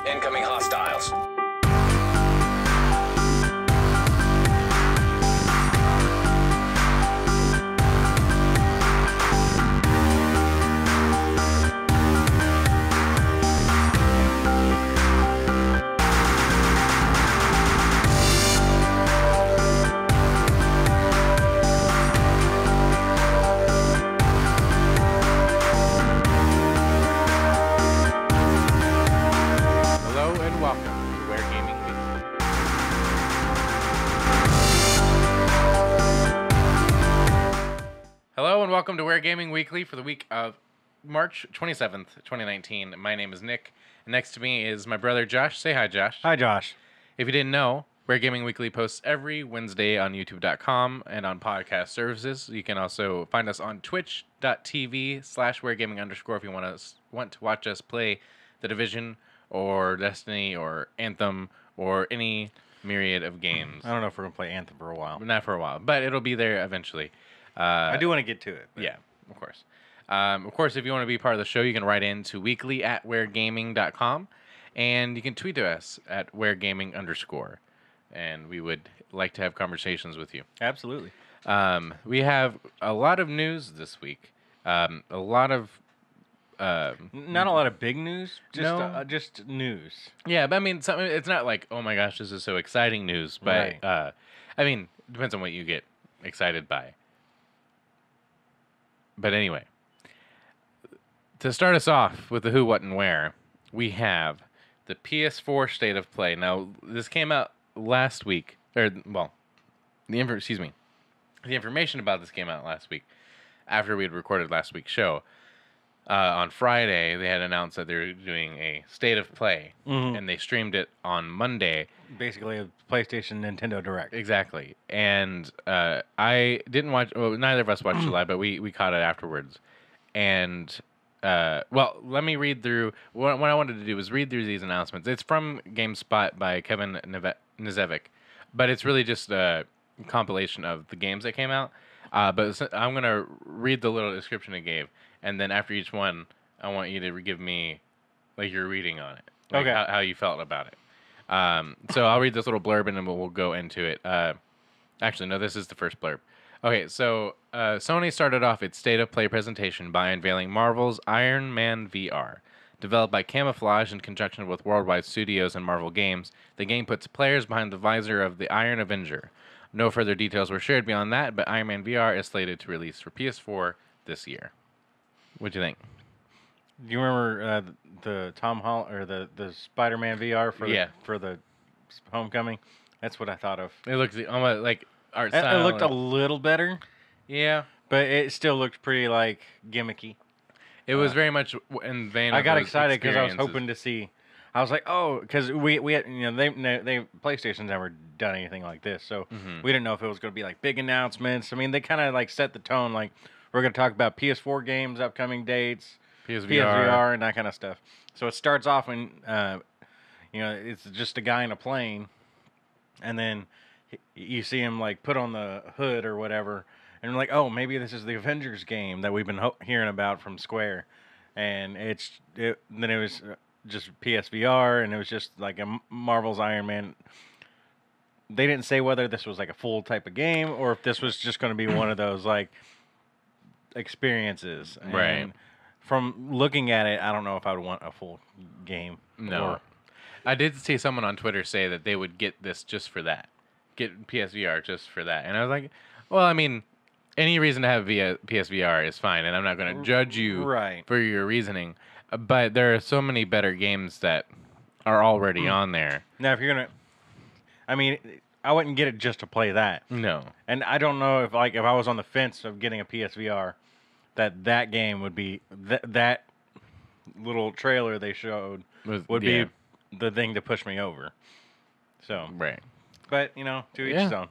Incoming hostiles. Welcome to Ware Gaming Weekly for the week of March 27th, 2019. My name is Nick, and next to me is my brother Josh. Say hi, Josh. Hi, Josh. If you didn't know, Ware Gaming Weekly posts every Wednesday on YouTube.com and on podcast services. You can also find us on twitch.tv/WareGaming_ if you want to watch us play The Division or Destiny or Anthem or any myriad of games. I don't know if we're going to play Anthem for a while. Not for a while, but it'll be there eventually. I do want to get to it. But. Yeah, of course. Of course, if you want to be part of the show, you can write in to weekly@waregaming.com, and you can tweet to us at waregaming_, and we would like to have conversations with you. Absolutely. We have a lot of news this week. Not a lot of big news, just news. Yeah, but I mean, it's not like, oh my gosh, this is so exciting news, but right. I mean, depends on what you get excited by. But anyway, to start us off with the who, what, and where, we have the PS4 State of Play. Now, this came out last week, the information about this came out last week after we had recorded last week's show. On Friday, they had announced that they were doing a State of Play, and they streamed it on Monday. Basically, a PlayStation Nintendo Direct. Exactly. And I didn't watch, well, neither of us watched it live, but we caught it afterwards. And, let me read through, what I wanted to do was read through these announcements. It's from GameSpot by Kevin Nizevic, but it's really just a compilation of the games that came out. But I'm going to read the little description it gave. And then after each one, I want you to give me, like, your reading on it. Like okay. How you felt about it. So I'll read this little blurb and then we'll go into it. Actually, no, this is the first blurb. Okay, so Sony started off its State of Play presentation by unveiling Marvel's Iron Man VR. Developed by Camouflage in conjunction with Worldwide Studios and Marvel Games, the game puts players behind the visor of the Iron Avenger. No further details were shared beyond that, but Iron Man VR is slated to release for PS4 this year. What do you think? Do you remember the Tom Holland or the Spider-Man VR for the Homecoming? That's what I thought of. It looks almost like art style. It looked a little better. Yeah, but it still looked pretty like gimmicky. It was very much in vain. I got excited because I was hoping to see. I was like, oh, because we had, they PlayStation's never done anything like this, so we didn't know if it was going to be like big announcements. I mean, they kind of like set the tone, like we're going to talk about PS4 games, upcoming dates, PSVR, and that kind of stuff. So it starts off when it's just a guy in a plane, and then you see him like put on the hood or whatever, and we're like, oh, maybe this is the Avengers game that we've been hearing about from Square, and then it was just PSVR, and it was just like a Marvel's Iron Man. They didn't say whether this was like a full type of game or if this was just going to be one of those like experiences. And right. From looking at it, I don't know if I would want a full game. No. I did see someone on Twitter say that they would get this just for that. Get PSVR just for that. And I was like, well, I mean, any reason to have PSVR is fine, and I'm not going to judge you for your reasoning. But there are so many better games that are already on there. Now, if you're going to... I mean, I wouldn't get it just to play that. No. And I don't know if I was on the fence of getting a PSVR, that game would be... That little trailer they showed would be the thing to push me over. So... Right. But, to each his own.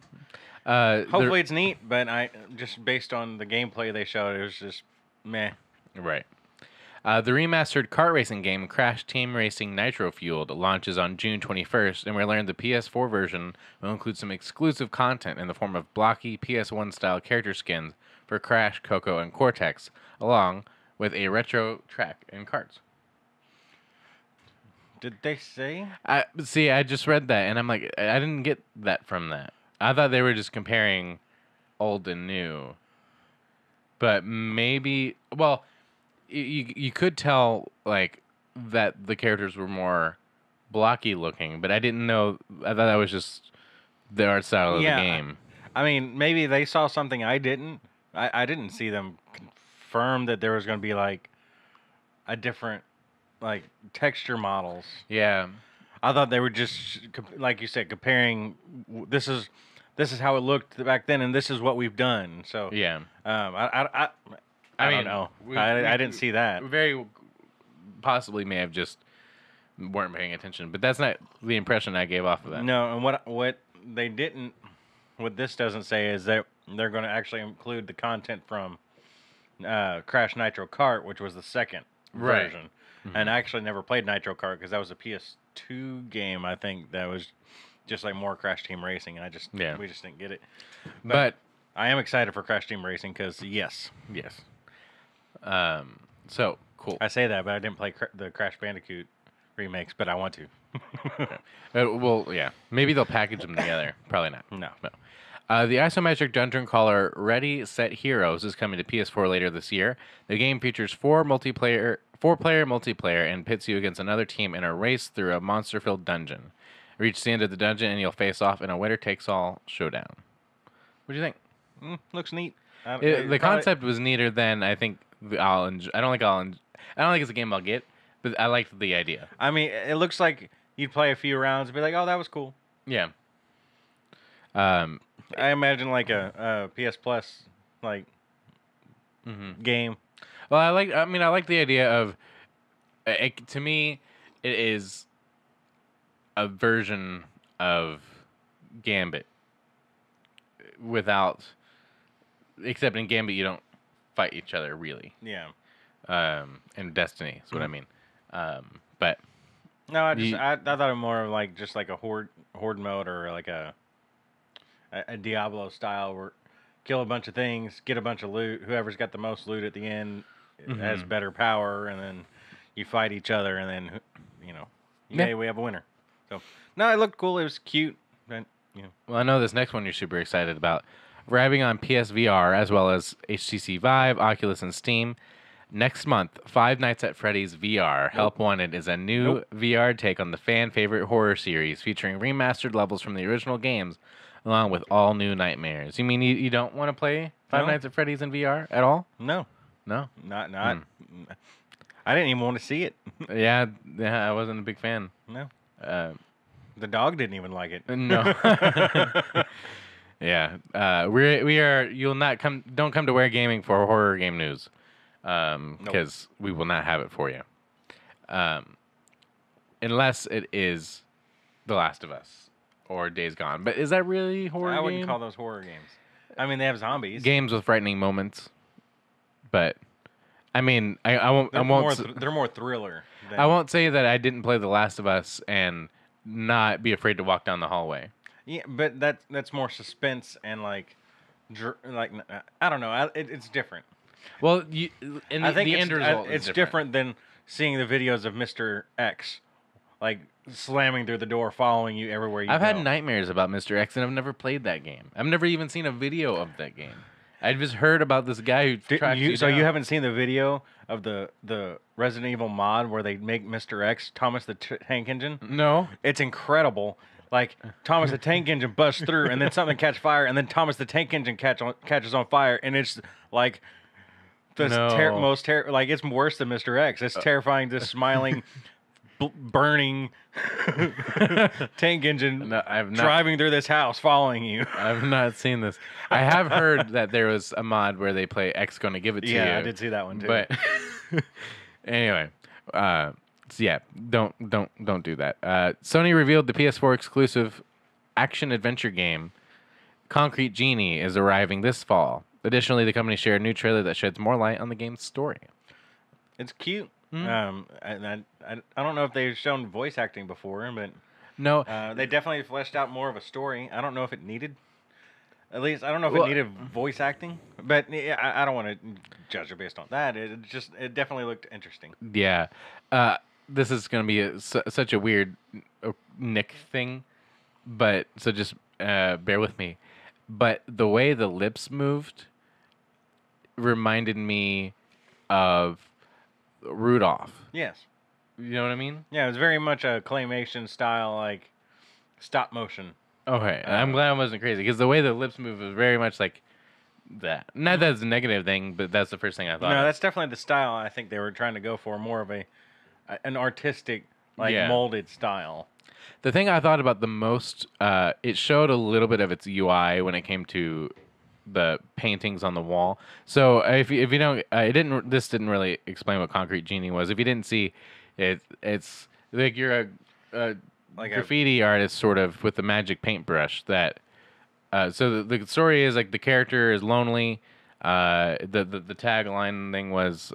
Hopefully it's neat, but just based on the gameplay they showed, it was just meh. Right. The remastered kart racing game Crash Team Racing Nitro Fueled launches on June 21st, and we learned the PS4 version will include some exclusive content in the form of blocky PS1-style character skins for Crash, Coco, and Cortex, along with a retro track and karts. Did they say? I just read that, and I'm like, I didn't get that from that. I thought they were just comparing old and new. But maybe, well, you could tell like that the characters were more blocky looking, but I didn't know. I thought that was just the art style of the Yeah, game. I mean, maybe they saw something I didn't. I didn't see them confirm that there was going to be like a different like texture models. Yeah, I thought they were just like you said, comparing. This is how it looked back then, and this is what we've done. So yeah. I mean, don't know. I didn't see that. Very possibly may have just weren't paying attention, but that's not the impression I gave off of that. No, and what they didn't, what this doesn't say is that they're going to actually include the content from Crash Nitro Kart, which was the second version. And I actually never played Nitro Kart because that was a PS2 game. I think that was just like more Crash Team Racing, and we just didn't get it. But I am excited for Crash Team Racing because yes. So cool. I say that, but I didn't play the Crash Bandicoot remakes, but I want to. Well, yeah. Maybe they'll package them together. Probably not. No. The isometric dungeon crawler Ready Set Heroes is coming to PS4 later this year. The game features four-player multiplayer and pits you against another team in a race through a monster-filled dungeon. Reach the end of the dungeon and you'll face off in a winner-takes-all showdown. What do you think? Looks neat. The concept was neater than I think I'll enjoy. I don't think it's a game I'll get, but I liked the idea. I mean, it looks like you'd play a few rounds and be like, "Oh, that was cool." Yeah. I imagine like a PS Plus like game. Well, I like the idea of. To me, it is a version of Gambit except in Gambit you don't fight each other really. Yeah. In Destiny is what I mean. But no, I thought it more of like just like a horde mode or like a Diablo style where kill a bunch of things, get a bunch of loot. Whoever's got the most loot at the end has better power, and then you fight each other, and then we have a winner. So no, it looked cool. It was cute. But, Well, I know this next one you're super excited about. Arriving on PSVR as well as HTC Vive, Oculus, and Steam. Next month, Five Nights at Freddy's VR Help Wanted is a new VR take on the fan favorite horror series featuring remastered levels from the original games along with all new nightmares. You mean you don't want to play Five Nights at Freddy's in VR at all? No. Not. I didn't even want to see it. Yeah, I wasn't a big fan. No. The dog didn't even like it. No. Yeah. We are. You'll not come. Don't come to Ware Gaming for horror game news, because we will not have it for you. Unless it is The Last of Us or Days Gone. But is that really horror? I wouldn't call those horror games. I mean, they have zombies. Games with frightening moments. But I mean, I won't. They're more thriller. I won't say that I didn't play The Last of Us and not be afraid to walk down the hallway. Yeah, but that's more suspense and like I don't know. It's different. Well, I think the end result it's different than seeing the videos of Mr. X, like slamming through the door, following you everywhere you go. I've had nightmares about Mr. X, and I've never played that game. I've never even seen a video of that game. I've just heard about this guy who tracks you So down. you haven't seen the video of the Resident Evil mod where they make Mr. X Thomas the Tank Engine? No. It's incredible. Like Thomas the Tank Engine busts through, and then something catch fire, and then Thomas the Tank Engine catches on fire, and it's like the like it's worse than Mr. X. It's terrifying. This smiling, burning tank engine driving through this house, following you. I've not seen this. I have heard that there was a mod where they play X Gonna Give It to You. Yeah, I did see that one too. But anyway, so yeah, don't do that. Sony revealed the PS4 exclusive action adventure game Concrete Genie is arriving this fall. Additionally, the company shared a new trailer that sheds more light on the game's story. It's cute. And I don't know if they've shown voice acting before, but no, they definitely fleshed out more of a story. I don't know if it needed. At least I don't know if it needed voice acting, but I don't want to judge it based on that. It definitely looked interesting. Yeah. this is going to be such a weird Nick thing, but so just bear with me. But the way the lips moved reminded me of Rudolph. Yes. You know what I mean? Yeah, it was very much a claymation style, like stop motion. Okay, I'm glad I wasn't crazy because the way the lips move was very much like that. Not that it's a negative thing, but that's the first thing I thought. No, of. that's definitely the style I think they were trying to go for, more of an artistic, like molded style. The thing I thought about the most, it showed a little bit of its UI when it came to the paintings on the wall. So if you don't, this didn't really explain what Concrete Genie was. If you didn't see, it's like you're a like graffiti artist sort of with a magic paintbrush that. So the story is like the character is lonely. The tagline thing was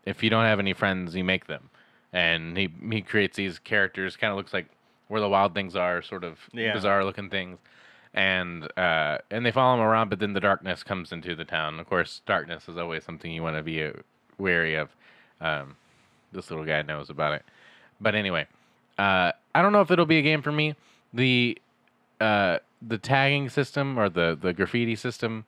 if you don't have any friends, you make them, and he creates these characters. Kind of looks like Where the Wild Things Are, sort of bizarre looking things, and they follow him around. But then the darkness comes into the town. Of course, darkness is always something you want to be wary of. This little guy knows about it. But anyway, I don't know if it'll be a game for me. The tagging system or the graffiti system,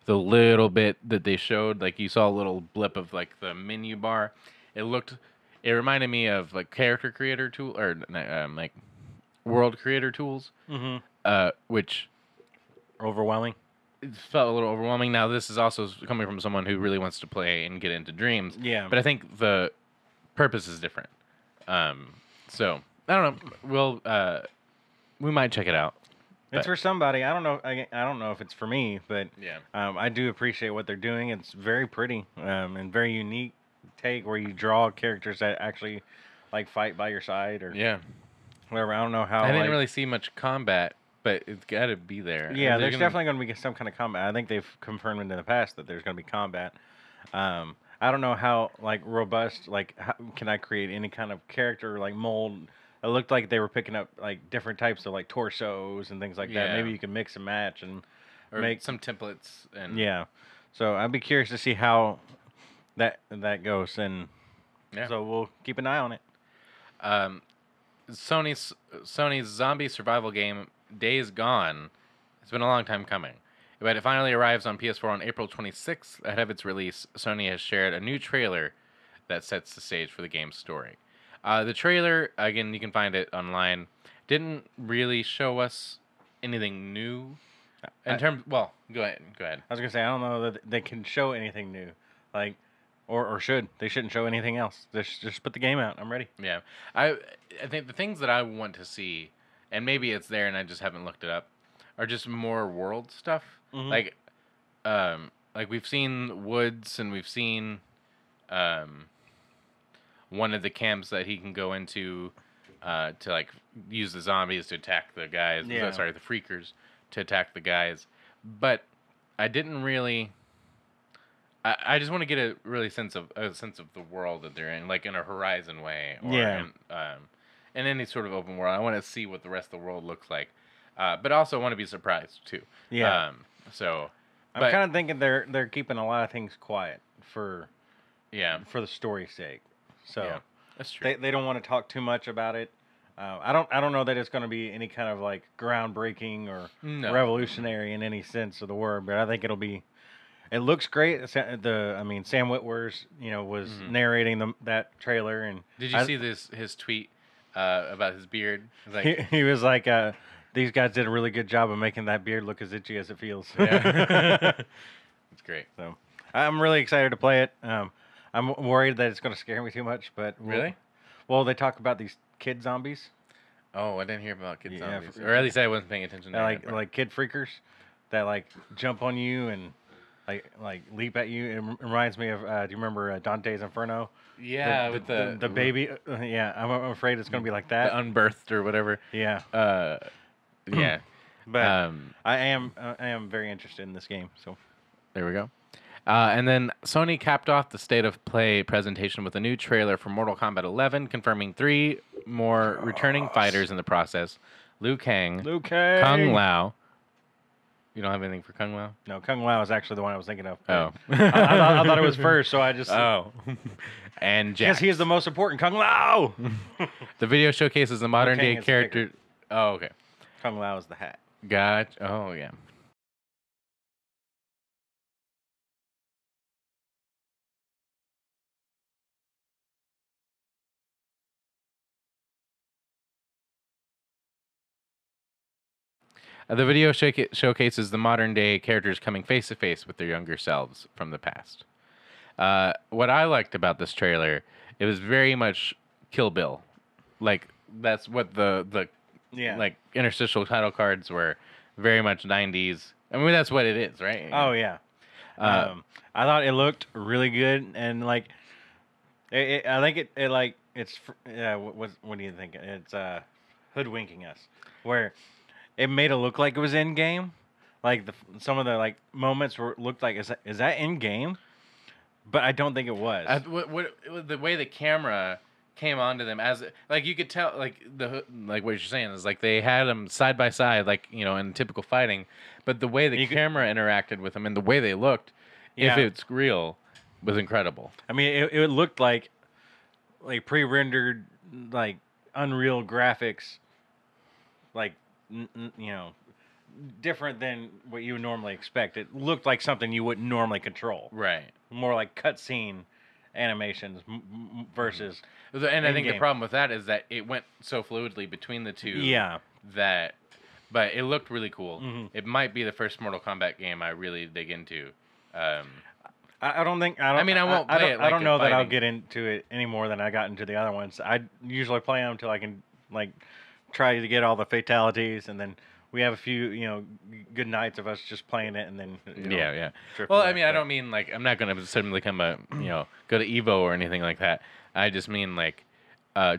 the little bit that they showed, like you saw a little blip of like the menu bar. It reminded me of like character creator tool or like world creator tools, which overwhelming. It felt a little overwhelming. Now this is also coming from someone who really wants to play and get into Dreams. Yeah, but I think the purpose is different. So I don't know. We might check it out. It's for somebody. I don't know. I don't know if it's for me, but yeah, I do appreciate what they're doing. It's very pretty and very unique take where you draw characters that actually like fight by your side or whatever. I don't know how. I didn't really see much combat, but it's got to be there. Yeah, there's definitely going to be some kind of combat. I think they've confirmed in the past that there's going to be combat. I don't know how like robust. Like, how, can I create any kind of character like mold? It looked like they were picking up like different types of like torsos and things like that. Maybe you can mix and match and make some templates. And so I'd be curious to see how that goes, and so we'll keep an eye on it. Sony's zombie survival game Days Gone. It's been a long time coming, but it finally arrives on PS4 on April 26th. Ahead of its release, Sony has shared a new trailer that sets the stage for the game's story. The trailer, again, you can find it online, didn't really show us anything new. Well, go ahead. I was gonna say I don't know that they can show anything new, like, or should they shouldn't show anything else. Just put the game out. I'm ready. Yeah, I think the things that I want to see, and maybe it's there and I just haven't looked it up, are just more world stuff. Like we've seen woods and we've seen one of the camps that he can go into to like use the zombies to attack the guys. Sorry, the freakers to attack the guys. But I didn't really. I just want to get a sense of the world that they're in, like in a Horizon way, or in any sort of open world. I want to see what the rest of the world looks like, but also I want to be surprised too. So I'm kind of thinking they're keeping a lot of things quiet for the story's sake. So that's true. They don't want to talk too much about it. I don't know that it's going to be any kind of like groundbreaking or revolutionary in any sense of the word, but I think it'll be. It looks great. Sam Witwer's was narrating that trailer, and did you see his tweet about his beard? Like, he was like, "These guys did a really good job of making that beard look as itchy as it feels." Yeah. It's great. So I'm really excited to play it. I'm worried that it's going to scare me too much, but really, well, they talk about these kid zombies. Oh, I didn't hear about kid zombies, or at least I wasn't paying attention. To like kid freakers that like jump on you and like leap at you. It reminds me of. Do you remember Dante's Inferno? Yeah, with the baby. Yeah, I'm afraid it's going to be like that. The unbirthed or whatever. Yeah. Yeah. But I am very interested in this game. So there we go. And then Sony capped off the State of Play presentation with a new trailer for Mortal Kombat 11, confirming 3 more returning fighters in the process: Liu Kang, Kung Lao. You don't have anything for Kung Lao? No, Kung Lao is actually the one I was thinking of. Oh. I thought it was first, so I just... Oh. And Jack. Because he is the most important. Kung Lao! The video showcases the modern-day is the character... Oh, okay. Kung Lao is the hat. Gotcha. Oh, yeah. The video showcases the modern day characters coming face to face with their younger selves from the past. What I liked about this trailer, it was very much Kill Bill. Like, that's what the like interstitial title cards were, very much 90s. I mean, that's what it is, right? Oh, yeah. I thought it looked really good, and like, I think it like it's what do you think? It's hoodwinking us, where it made it look like it was in game, like some of the like moments were looked like is that in game, but I don't think it was. The way the camera came onto them, as like you could tell, like like what you're saying is like they had them side by side, like in typical fighting, but the way the camera interacted with them and the way they looked, if it's real, was incredible. I mean, it looked like pre-rendered, like Unreal graphics, like different than what you would normally expect. It looked like something you wouldn't normally control. Right. More like cutscene animations versus. And I think the problem with that is that it went so fluidly between the two. Yeah. But it looked really cool. Mm-hmm. It might be the first Mortal Kombat game I really dig into. I don't think. I won't play it. I don't know that I'll get into it any more than I got into the other ones. I usually play them until I can like try to get all the fatalities, and then we have a few good nights of us just playing it, and then yeah. Well, I mean, I don't mean like I'm not going to suddenly become a go to Evo or anything like that. I just mean like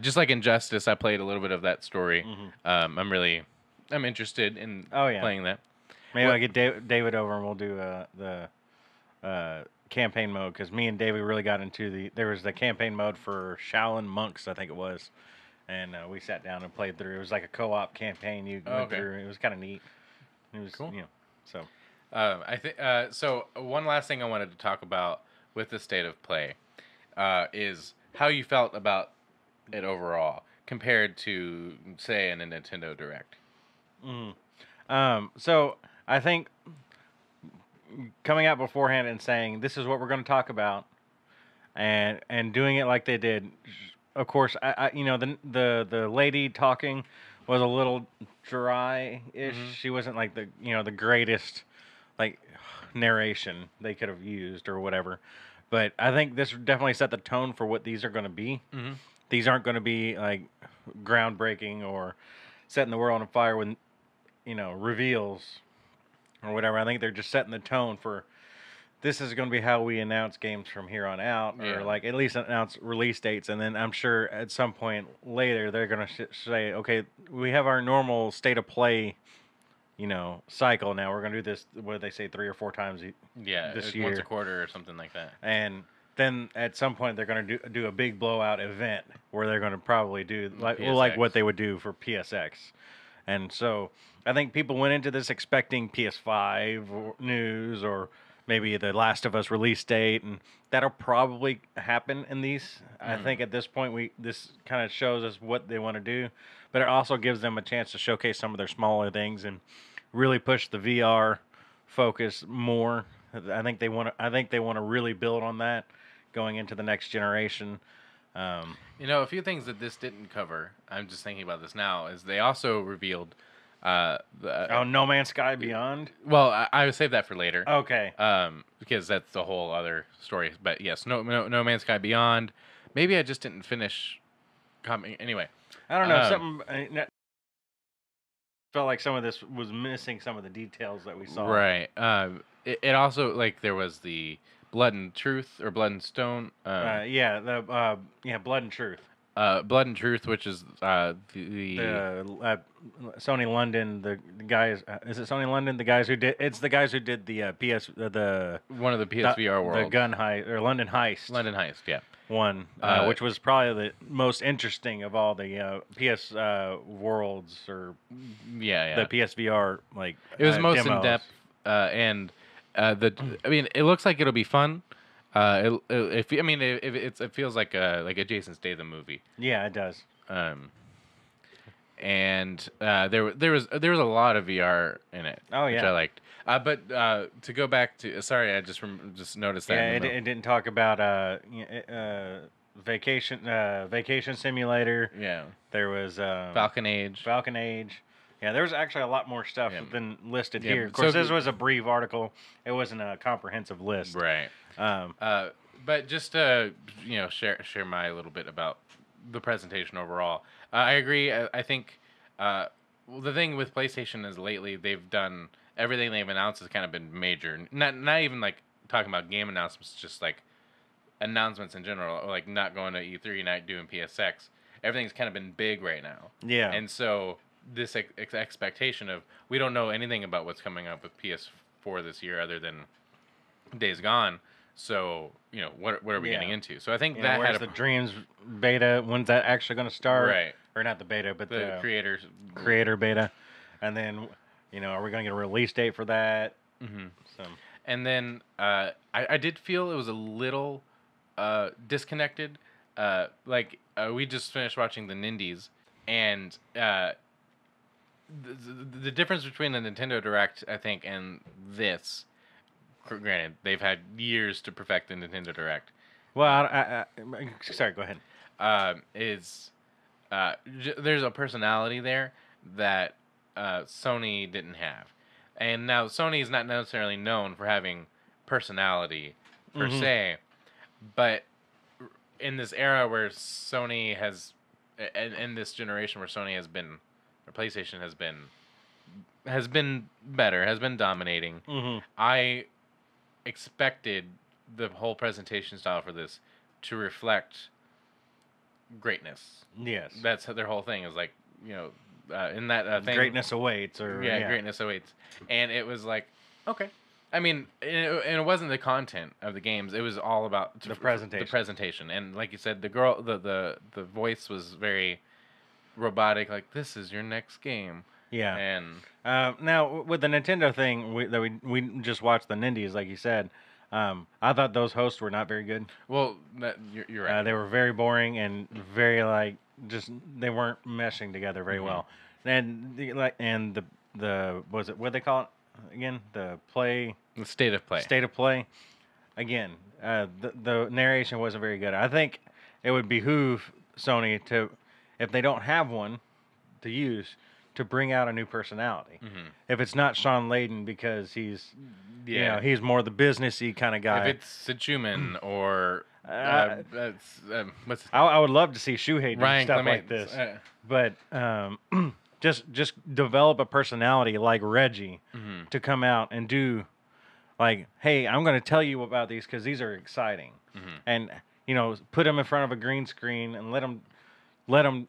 just like Injustice, I played a little bit of that story. Mm-hmm. I'm interested in playing that. Maybe I'll get David over and we'll do the campaign mode, because me and David really got into there was the campaign mode for Shaolin Monks, I think it was, and we sat down and played through. It was like a co-op campaign you went through. It was kind of neat. It was cool. So I think so. One last thing I wanted to talk about with the state of play is how you felt about it overall compared to, say, in a Nintendo Direct. So I think coming out beforehand and saying this is what we're going to talk about, and doing it like they did. Of course, the lady talking was a little dry-ish. Mm-hmm. She wasn't like the greatest like narration they could have used or whatever. But I think this definitely set the tone for what these are going to be. Mm-hmm. These aren't going to be like groundbreaking or setting the world on fire with reveals or whatever. I think they're just setting the tone for this is going to be how we announce games from here on out, or like at least announce release dates. And then I'm sure at some point later they're going to say, okay, we have our normal state of play, cycle now. We're going to do this, what did they say, 3 or 4 times this year. Once a quarter or something like that. And then at some point they're going to do a big blowout event where they're going to probably do like what they would do for PSX. And so I think people went into this expecting PS5 news or maybe the Last of Us release date, and that'll probably happen in these. I think at this point this kind of shows us what they want to do, but it also gives them a chance to showcase some of their smaller things and really push the VR focus more. I think they want to really build on that going into the next generation. A few things that this didn't cover, I'm just thinking about this now, is they also revealed No Man's Sky Beyond? Well, I would save that for later. Okay. Because that's a whole other story. But yes, No Man's Sky Beyond. Maybe I just didn't finish anyway. I don't know. Something felt like some of this was missing some of the details that we saw. Right. It also, like, there was the Blood and Truth or Blood and Stone. Blood and Truth. Blood and Truth, which is the Sony London. The guys, is it Sony London? The guys who did the one of the PSVR worlds, the gun heist or London Heist. London Heist, yeah. One, which was probably the most interesting of all the PS worlds or the PSVR like. It was most in depth and I mean, it looks like it'll be fun. I mean, it feels like a Jason Statham movie. Yeah, it does. And there was a lot of VR in it, Oh, which yeah. I liked. But to go back to sorry, I just noticed that. Yeah, it didn't talk about vacation simulator. Yeah, There was Falcon Age. Falcon Age. Yeah, there was actually a lot more stuff Yeah. than listed Yeah, here. Of course, so- this was a brief article. It wasn't a comprehensive list. Right. But just to share my little bit about the presentation overall, I agree. I think well, the thing with PlayStation is lately they've done everything they've announced has kind of been major. Not even like talking about game announcements, just like announcements in general, like not going to E3, not doing PSX. Everything's kind of been big right now. Yeah. And so this expectation of we don't know anything about what's coming up with PS4 this year other than Days Gone. So what are we getting into? So I think that where's had the Dreams beta? When's that actually going to start? Right. Or not the beta, but the creator beta. And then are we going to get a release date for that? Mm-hmm. So. And then I did feel it was a little disconnected. We just finished watching the Nindies, and the difference between the Nintendo Direct, I think, and this, granted, they've had years to perfect the Nintendo Direct. Well, sorry, go ahead. There's a personality there that Sony didn't have. And now Sony is not necessarily known for having personality per se, but in this era where Sony has, in this generation where Sony has been, or PlayStation has been better, has been dominating. I expected the whole presentation style for this to reflect greatness. Yes, that's their whole thing is like in that thing, greatness awaits, or greatness awaits, and it was like okay. I mean, and it wasn't the content of the games; it was all about the presentation. The presentation, and like you said, the voice was very robotic. Like, this is your next game. Yeah. And now with the Nintendo thing, we just watched the Nindies, like you said. I thought those hosts were not very good. Well, you're right. They were very boring and very they weren't meshing together very well. And the what do they call it again? The state of play. State of play. Again, the narration wasn't very good. I think it would behoove Sony to, if they don't have one to use, to bring out a new personality. If it's not Sean Layden because he's he's more the businessy kind of guy. If it's Sichuman or I would love to see Shuhei do Ryan stuff Clement. like this, but just develop a personality like Reggie to come out and do like, hey, I'm going to tell you about these because these are exciting, and put them in front of a green screen and let them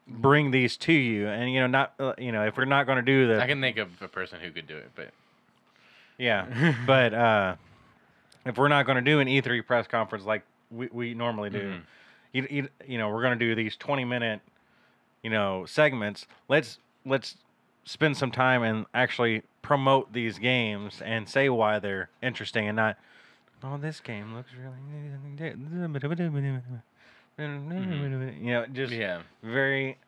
bring these to you, and not if we're not going to do the, I can think of a person who could do it, but but if we're not going to do an E3 press conference like we normally do, we're going to do these 20-minute segments. Let's spend some time and actually promote these games and say why they're interesting, and not, oh, this game looks really just very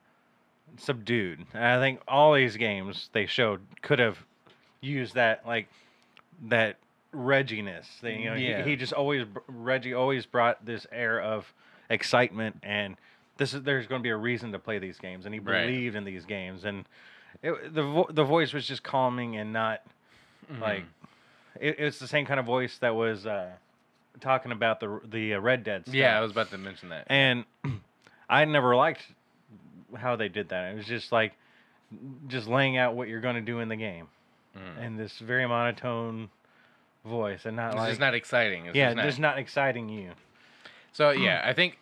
subdued. And I think all these games they showed could have used that Reggie-ness. He just Reggie always brought this air of excitement, and there's going to be a reason to play these games, and he believed in these games, and the voice was just calming and not like it's the same kind of voice that was talking about the Red Dead stuff. Yeah, I was about to mention that. And I never liked how they did that. It was just like laying out what you're going to do in the game, and this very monotone voice, and not it's just not exciting. Just not exciting you. So I think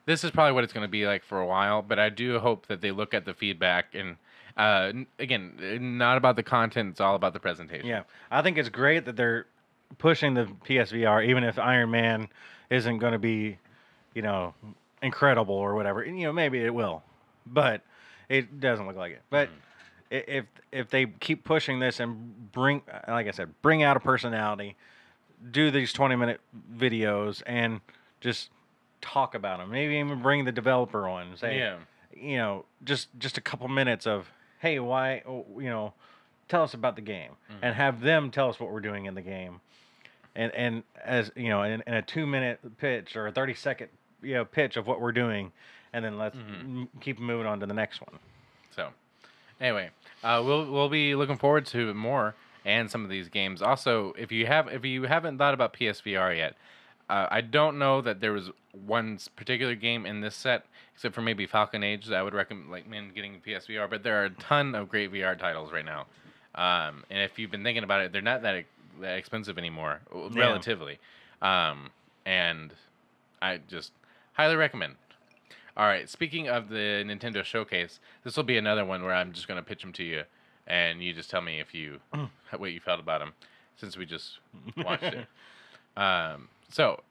this is probably what it's going to be like for a while, but I do hope that they look at the feedback and again, not about the content, it's all about the presentation. Yeah, I think it's great that they're pushing the PSVR, even if Iron Man isn't going to be, incredible or whatever. Maybe it will, but it doesn't look like it. But if they keep pushing this and like I said, bring out a personality, do these 20-minute videos and just talk about them. Maybe even bring the developer on and say, just a couple minutes of, hey, why, tell us about the game, and have them tell us what we're doing in the game. And as in a 2-minute pitch or a 30-second pitch of what we're doing, and then let's keep moving on to the next one. So, anyway, we'll be looking forward to more and some of these games. Also, if you haven't thought about PSVR yet, I don't know that there was one particular game in this set, except for maybe Falcon Age, that I would recommend getting PSVR. But there are a ton of great VR titles right now, and if you've been thinking about it, they're not that expensive anymore, relatively. And I just highly recommend. All right, speaking of the Nintendo Showcase, this will be another one where I'm just going to pitch them to you, and you just tell me what you felt about them, since we just watched it. So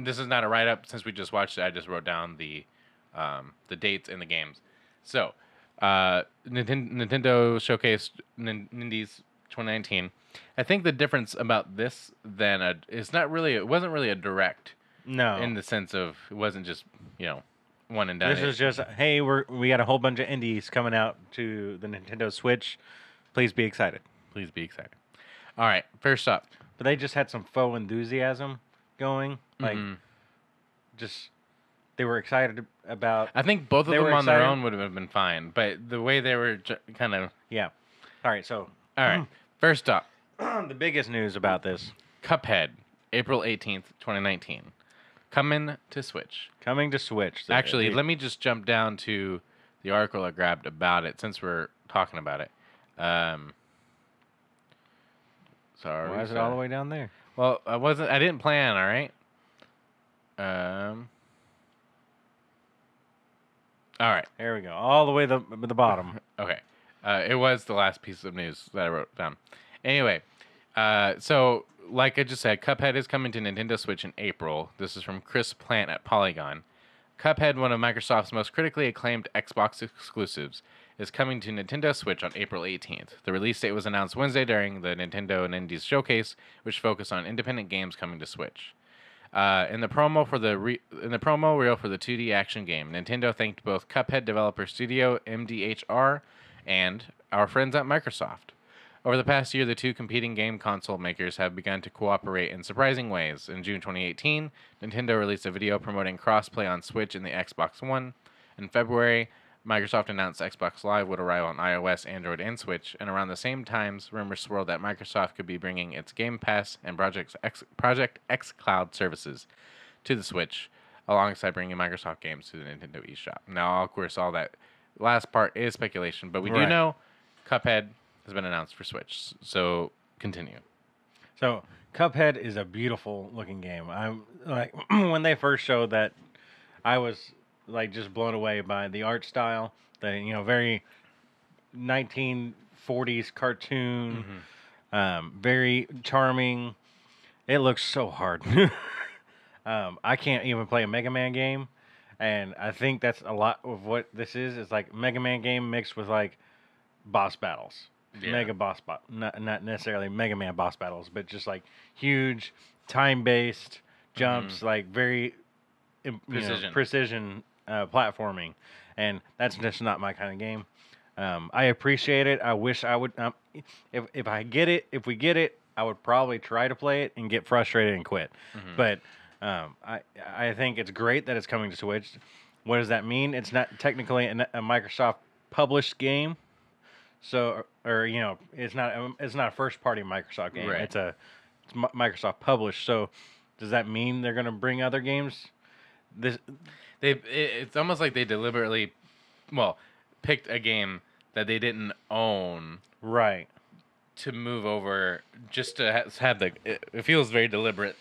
this is not a write-up, since we just watched it. I just wrote down the dates and the games. So Nintendo Showcase Nindies 2019. I think the difference about this it wasn't really a direct. No. In the sense of, it wasn't just, one and done. This is just, hey, we got a whole bunch of indies coming out to the Nintendo Switch. Please be excited. Please be excited. All right, first up. But they just had some faux enthusiasm going. Like, they were excited about... I think both of them on their own would have been fine, but the way they were kind of... Yeah. All right, first up. The biggest news about this. Cuphead, April 18th, 2019. Coming to Switch. Actually, let me just jump down to the article I grabbed about it, since we're talking about it. Sorry. Why is it all the way down there? Well, I didn't plan, all right? All right. There we go. All the way to the bottom. Okay. It was the last piece of news that I wrote down. Anyway, so like I just said, Cuphead is coming to Nintendo Switch in April. This is from Chris Plant at Polygon. Cuphead, one of Microsoft's most critically acclaimed Xbox exclusives, is coming to Nintendo Switch on April 18th. The release date was announced Wednesday during the Nintendo and Indies Showcase, which focused on independent games coming to Switch. In the promo reel for the 2D action game, Nintendo thanked both Cuphead developer studio MDHR and our friends at Microsoft. Over the past year, the two competing game console makers have begun to cooperate in surprising ways. In June 2018, Nintendo released a video promoting crossplay on Switch and the Xbox One. In February, Microsoft announced Xbox Live would arrive on iOS, Android, and Switch, and around the same times, rumors swirled that Microsoft could be bringing its Game Pass and Project X Cloud services to the Switch, alongside bringing Microsoft games to the Nintendo eShop. Now, of course, all that last part is speculation, but we do know Cuphead has been announced for Switch, so continue. So, Cuphead is a beautiful looking game. I'm like, when they first showed that, I was like just blown away by the art style, the very 1940s cartoon, very charming. It looks so hard. I can't even play a Mega Man game, and I think that's a lot of what this is. It's like Mega Man game mixed with like boss battles. Mega boss not necessarily Mega Man boss battles, but just like huge time-based jumps, like very precision platforming, and that's just not my kind of game. I appreciate it. I wish I would. If we get it, I would probably try to play it and get frustrated and quit. But I think it's great that it's coming to Switch. What does that mean? It's not technically a Microsoft published game. So, it's not a first party Microsoft game. Right. It's Microsoft published. So, does that mean they're going to bring other games? It's almost like they deliberately, picked a game that they didn't own, right, to move over just to have the. It feels very deliberate,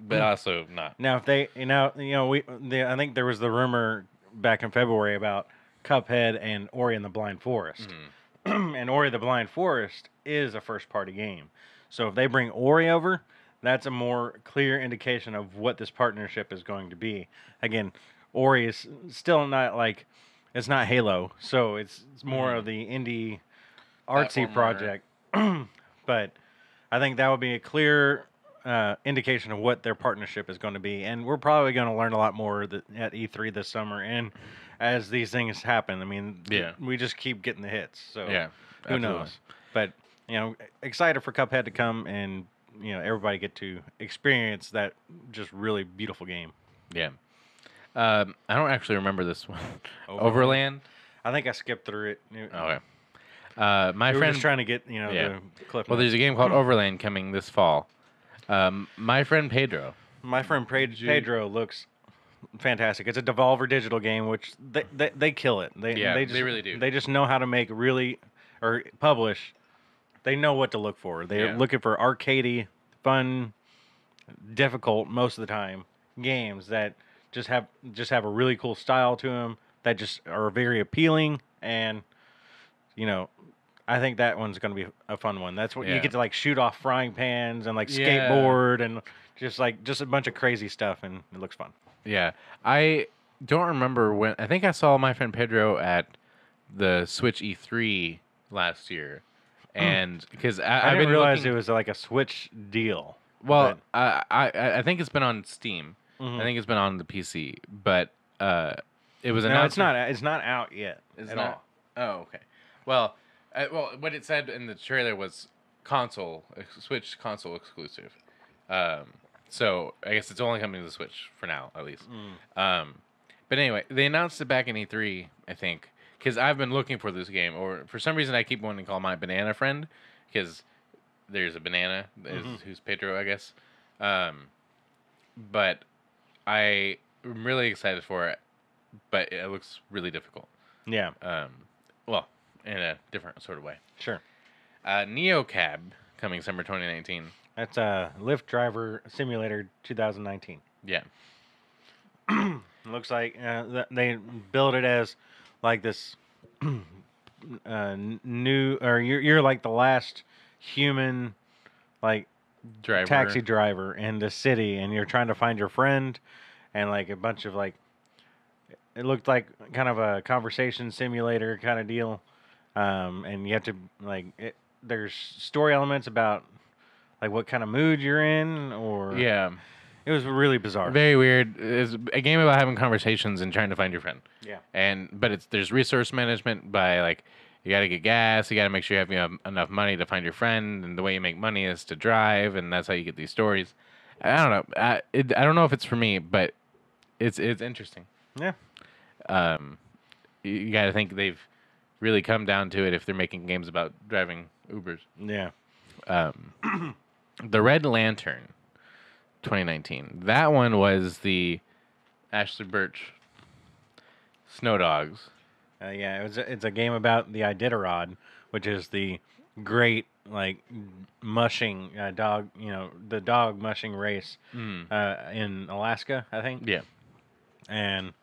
but also not. Now, if they, I think there was the rumor back in February about Cuphead and Ori and the Blind Forest. And Ori the Blind Forest is a first-party game. So if they bring Ori over, that's a more clear indication of what this partnership is going to be. Again, Ori is still not it's not Halo, so it's more of the indie artsy project, but I think that would be a clear indication of what their partnership is going to be, and we're probably going to learn a lot more at E3 this summer. And as these things happen, I mean, we just keep getting the hits. So who knows? But excited for Cuphead to come, and everybody get to experience that just really beautiful game. Yeah. I don't actually remember this one. Overland. I think I skipped through it. Okay. My friend just trying to get the clip. Well, there's a game called Overland coming this fall. My friend Pedro. My friend Pedro looks fantastic. It's a Devolver Digital game, which they kill it. They really do. They just know how to make or publish. They know what to look for. They're looking for arcadey, fun, difficult most of the time games that just have a really cool style to them that just are very appealing, and I think that one's going to be a fun one. That's what you get to like shoot off frying pans and like skateboard and just a bunch of crazy stuff, and it looks fun. Yeah, I don't remember when. I think I saw my friend Pedro at the Switch E3 last year, and because I didn't realize it was like a Switch deal. Well, I think it's been on Steam. I think it's been on the PC, but it was announced. No, it's not out yet at all. Oh, okay. Well, what it said in the trailer was Switch console exclusive. So I guess it's only coming to the Switch for now, at least. But anyway, they announced it back in E3, I think, because I've been looking for this game, or for some reason I keep wanting to call my banana friend, because there's a banana who's Pedro, I guess. But I am really excited for it, but it looks really difficult. Yeah. Well, in a different sort of way. Sure. NeoCab coming summer 2019. That's a Lyft Driver Simulator 2019. Yeah. Looks like they build it as like this new, or you're like the last human like taxi driver in the city, and you're trying to find your friend, and like a bunch of like, it looked like kind of a conversation simulator kind of deal, and you have to there's story elements about like what kind of mood you're in, or it was really bizarre, very weird. It's a game about having conversations and trying to find your friend. Yeah, but there's resource management by like, you got to get gas, you got to make sure you have enough money to find your friend, and the way you make money is to drive, and that's how you get these stories. I don't know. I don't know if it's for me, but it's interesting. Yeah. You got to think they've really come down to it if they're making games about driving Ubers. Yeah. The Red Lantern 2019. That one was the Ashley Birch Snow Dogs. It's a game about the Iditarod, which is the great like mushing dog, the dog mushing race in Alaska, I think. Yeah. And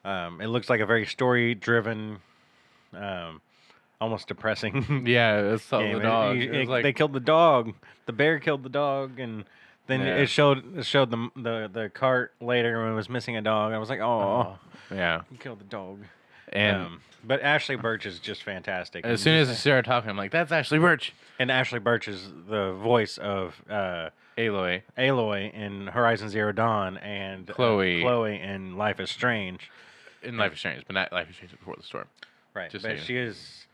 it looks like a very story-driven, almost depressing. Yeah, it's the dog. They killed the dog. The bear killed the dog, and then it showed the cart later when it was missing a dog. I was like, oh, yeah, you killed the dog. And but Ashley Birch is just fantastic. As soon as I started talking, I'm like, that's Ashley Birch. And Ashley Birch is the voice of Aloy in Horizon Zero Dawn, and Chloe in Life is Strange. In Life is Strange, but not Life is Strange Before the Storm. Right, but she is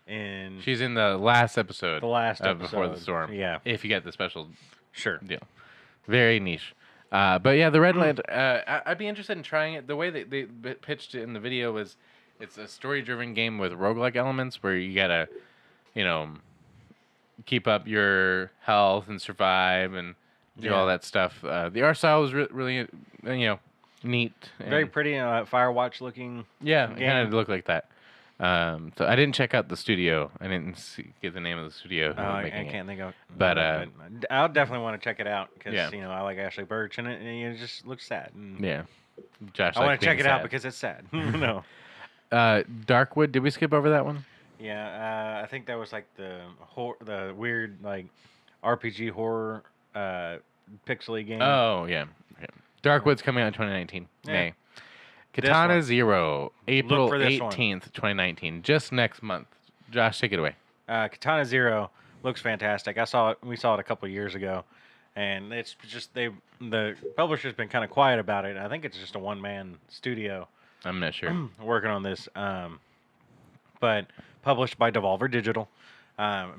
in... She's in the last episode. Of Before the Storm. Yeah. If you get the special deal. Very niche. But yeah, the Red Lantern, I'd be interested in trying it. The way they pitched it in the video was, it's a story-driven game with roguelike elements where you gotta, keep up your health and survive and do all that stuff. The art style was really, neat. Very pretty, Firewatch looking. Yeah, it kind of looked like that. So I didn't check out the studio. I didn't get the name of the studio. I can't think of it. But I'll definitely want to check it out because I like Ashley Birch in it, and it just looks sad. Yeah, Josh. I want to check it out because it's sad. No. Darkwood. Did we skip over that one? Yeah, I think that was like the weird like RPG horror pixely game. Oh yeah. Darkwood's coming out in 2019. May. Katana Zero, April 18th, 2019. Just next month. Josh, take it away. Katana Zero looks fantastic. I saw it. We saw it a couple years ago, and it's just the publisher's been kind of quiet about it. I think it's just a one-man studio I'm not sure. working on this, but published by Devolver Digital.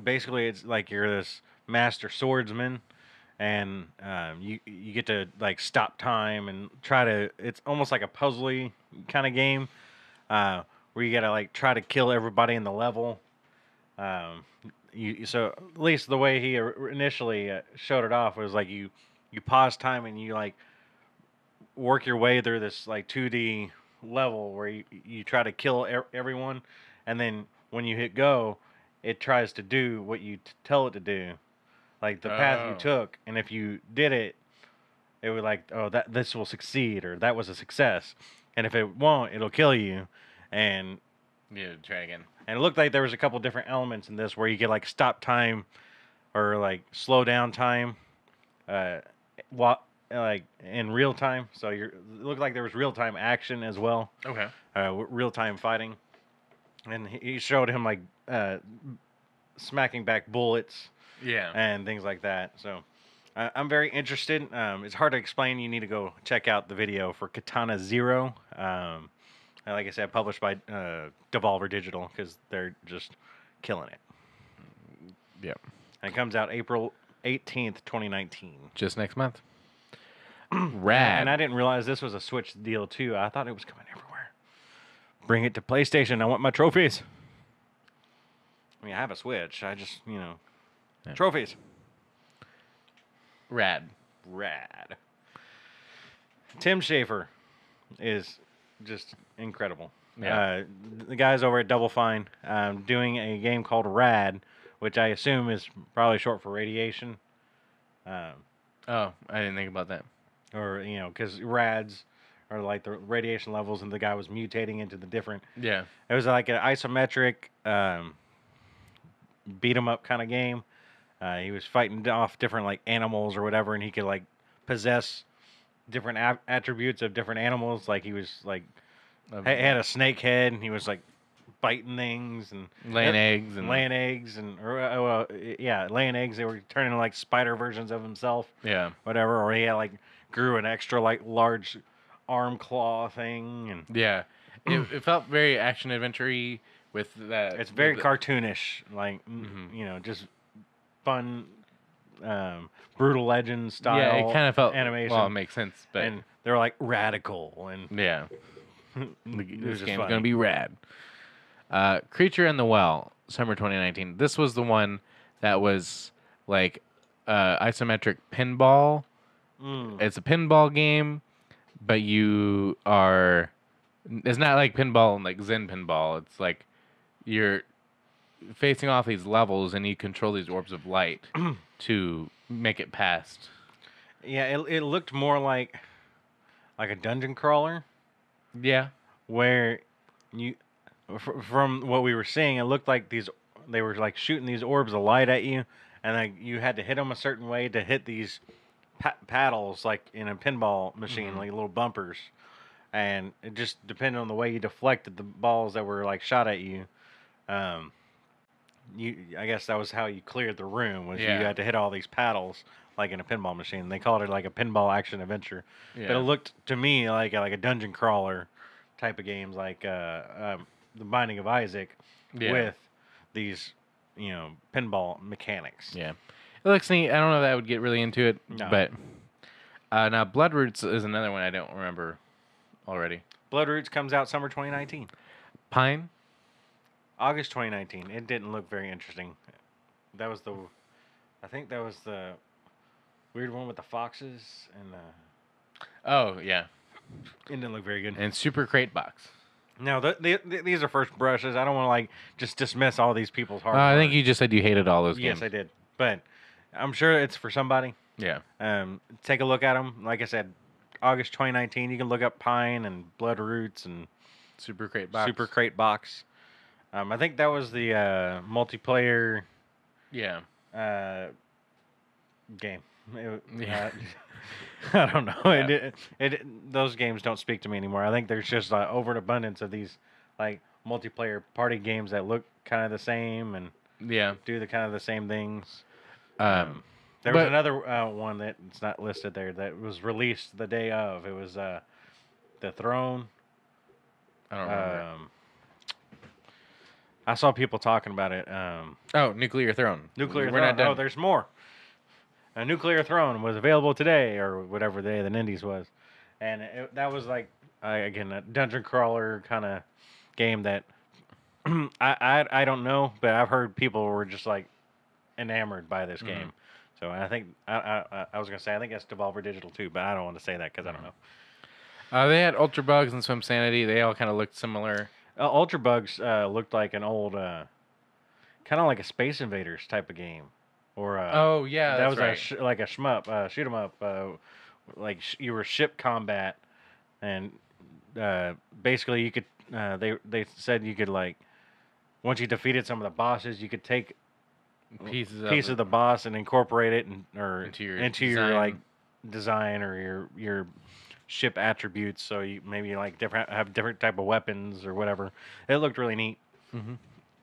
Basically, it's like you're this master swordsman, and you get to like stop time and try to. It's almost like a puzzly kind of game, where you gotta like try to kill everybody in the level. Um, so at least the way he initially showed it off was like you pause time and you like work your way through this like 2D level where you try to kill everyone, and then when you hit go, it tries to do what you tell it to do, like the path you Oh. took, and if you did it, it would like, oh, that this will succeed or that was a success, and if it won't, it'll kill you, and Yeah, try again. and it looked like there was a couple different elements in this where you could like stop time or like slow down time, uh, like in real time. So it looked like there was real time action as well, Okay. real time fighting, and he showed him like smacking back bullets Yeah. and things like that. So I'm very interested. It's hard to explain. You need to go check out the video for Katana Zero. Like I said, published by Devolver Digital because they're just killing it. Yep. And it comes out April 18th, 2019. Just next month. Rad. And I didn't realize this was a Switch deal too. I thought it was coming everywhere. Bring it to PlayStation. I want my trophies. I mean, I have a Switch. I just, Yeah. trophies. Rad. Rad. Tim Schafer is just incredible. Yeah. The guys over at Double Fine doing a game called Rad, which I assume is probably short for radiation. Oh, I didn't think about that. Or, because rads are like the radiation levels, and the guy was mutating into the different. Yeah. It was like an isometric beat 'em up kind of game. He was fighting off different like animals or whatever, and he could like possess different attributes of different animals. Like he was like had a snake head, and he was like biting things and laying eggs laying eggs laying eggs. They were turning into like spider versions of himself. Yeah. Whatever, or he had like grew an extra like large arm claw thing, and Yeah. It felt very action adventure-y with that. it's very with cartoonish, like just fun, brutal legend style. Yeah, it kind of felt animation. Well, it makes sense, but And they're like radical, and yeah, it was this just game's funny. gonna be rad. Creature in the Well, summer 2019. This was the one that was like isometric pinball. It's a pinball game, but you are. It's not like pinball and like Zen pinball. It's like you're facing off these levels and you control these orbs of light to make it past. Yeah, it looked more like a dungeon crawler, Yeah. where you from what we were seeing, it looked like they were like shooting these orbs of light at you, and like you had to hit them a certain way to hit these paddles, like in a pinball machine, like little bumpers, and it just depended on the way you deflected the balls that were like shot at you. I guess that was how you cleared the room, was you Yeah. had to hit all these paddles like in a pinball machine. They called it like a pinball action adventure, but Yeah. it looked to me like a dungeon crawler type of games, like the Binding of Isaac, Yeah. with these pinball mechanics. Yeah. It looks neat. I don't know if I would get really into it, No. but now Bloodroots is another one I don't remember already. Bloodroots comes out summer 2019. Pine? August 2019. It didn't look very interesting. I think that was the weird one with the foxes, and Oh, yeah. it didn't look very good. And Super Crate Box. No, these are first brushes. I don't want to like just dismiss all these people's hard I work. think you just said you hated all those Yes, games. I did. But I'm sure it's for somebody. Yeah. Take a look at them. Like I said, August 2019. You can look up Pine and Bloodroots and Super Crate Box. Super Crate Box. I think that was the multiplayer Yeah. game. Yeah. I don't know. Yeah. Those games don't speak to me anymore. I think there's just an overabundance of these like multiplayer party games that look kind of the same, and Yeah. do the kind of the same things. There was But another one that's not listed there that was released the day of. It was the Throne. I don't remember. I saw people talking about it. Oh, Nuclear Throne. Nuclear We're Throne. not done. Oh, there's more. A Nuclear Throne was available today, or whatever day the Nindies was, and that was like again a dungeon crawler kind of game that I don't know, but I've heard people were just like enamored by this game. So I think I was gonna say I think it's Devolver Digital too, but I don't want to say that because I don't know. They had Ultra Bugs and Swim Sanity. They all kind of looked similar. Ultra Bugs looked like an old, kind of like a Space Invaders type of game, or Oh yeah, that that's was right. like a shmup, shoot 'em up, like you were ship combat, and basically you could they said you could like once you defeated some of the bosses, you could take Pieces of the boss and incorporate it or into your your like design or your ship attributes. So you maybe like have different type of weapons or whatever. It looked really neat.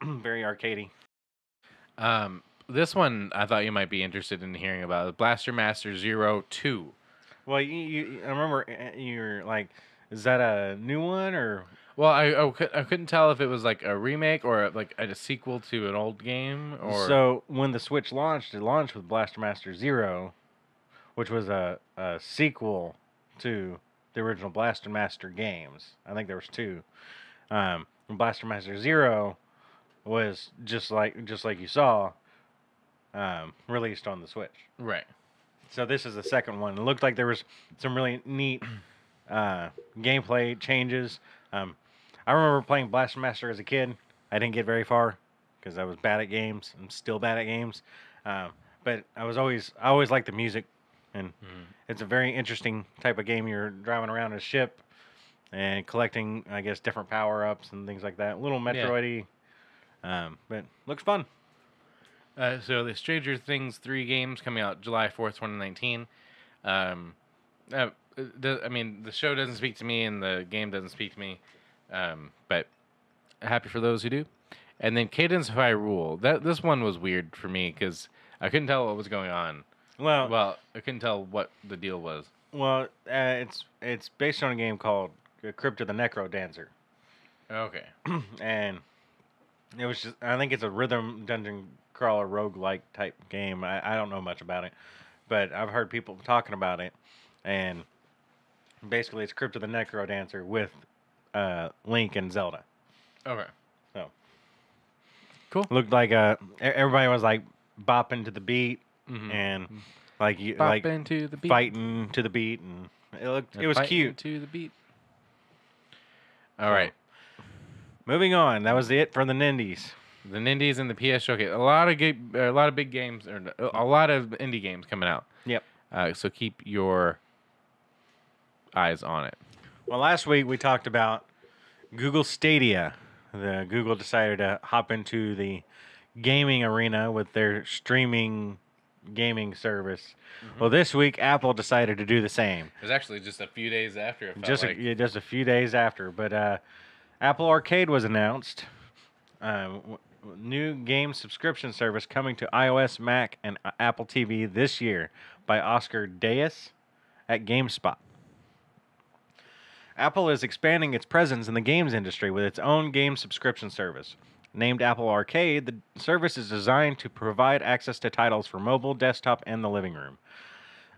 Very arcadey. This one I thought you might be interested in hearing about. Blaster Master 02. Well, I remember you're like, is that a new one or? Well, I couldn't tell if it was like a remake or like a sequel to an old game or. So when the Switch launched, it launched with Blaster Master Zero, which was a sequel to the original Blaster Master games. I think there was two. And Blaster Master Zero was just like you saw, released on the Switch. Right. So this is the second one. It looked like there was some really neat gameplay changes. I remember playing Blaster Master as a kid. I didn't get very far because I was bad at games. I'm still bad at games. But I always liked the music, and it's a very interesting type of game. You're driving around a ship and collecting, I guess, different power ups and things like that. A little Metroidy, but looks fun. So the Stranger Things 3 games coming out July 4th, 2019. I mean, the show doesn't speak to me and the game doesn't speak to me, but happy for those who do. And then Cadence of Hyrule. This one was weird for me because I couldn't tell what was going on. Well, I couldn't tell what the deal was. Well, it's based on a game called Crypt of the Necro Dancer. Okay. And it was just, I think it's a rhythm dungeon crawler roguelike type game. I don't know much about it, but I've heard people talking about it, and basically it's Crypt of the Necro Dancer with Link and Zelda. Okay. So cool. Looked like everybody was like bopping to the beat and like you bopping to the beat, fighting to the beat, and it was cute to the beat. All right. Moving on. That was it for the Nindies. The Nindies and the PS Showcase. A lot of big games, or a lot of indie games coming out. Yep. So keep your eyes on it. Well, last week we talked about Google Stadia. Google decided to hop into the gaming arena with their streaming gaming service. Well, this week Apple decided to do the same. It was actually just a few days after. Just a few days after, but Apple Arcade was announced. New game subscription service coming to iOS, Mac, and Apple TV this year by Oscar Diaz at GameSpot. Apple is expanding its presence in the games industry with its own game subscription service. Named Apple Arcade, the service is designed to provide access to titles for mobile, desktop, and the living room.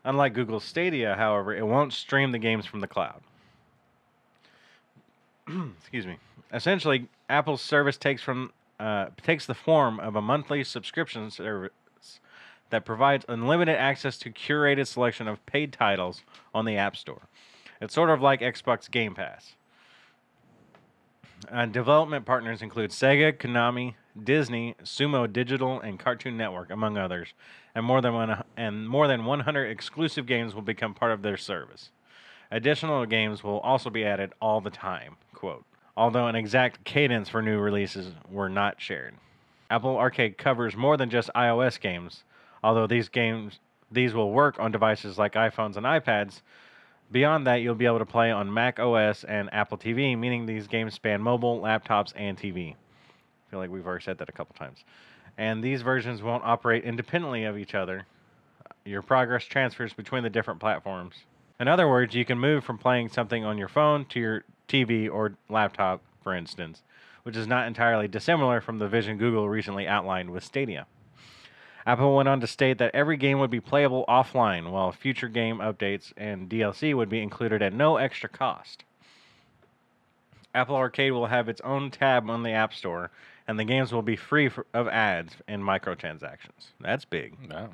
Unlike Google Stadia, however, it won't stream the games from the cloud. Excuse me. Essentially, Apple's service takes the form of a monthly subscription service that provides unlimited access to curated selection of paid titles on the App Store. It's sort of like Xbox Game Pass. Development partners include Sega, Konami, Disney, Sumo Digital, and Cartoon Network, among others, and more than 100 exclusive games will become part of their service. Additional games will also be added all the time, quote, although an exact cadence for new releases were not shared. Apple Arcade covers more than just iOS games, although these will work on devices like iPhones and iPads. Beyond that, you'll be able to play on Mac OS and Apple TV, meaning these games span mobile, laptops, and TV. I feel like we've already said that a couple times. and these versions won't operate independently of each other. Your progress transfers between the different platforms. In other words, you can move from playing something on your phone to your TV or laptop, for instance, which is not entirely dissimilar from the vision Google recently outlined with Stadia. Apple went on to state that every game would be playable offline, while future game updates and DLC would be included at no extra cost. Apple Arcade will have its own tab on the App Store, and the games will be free of ads and microtransactions. That's big. Wow.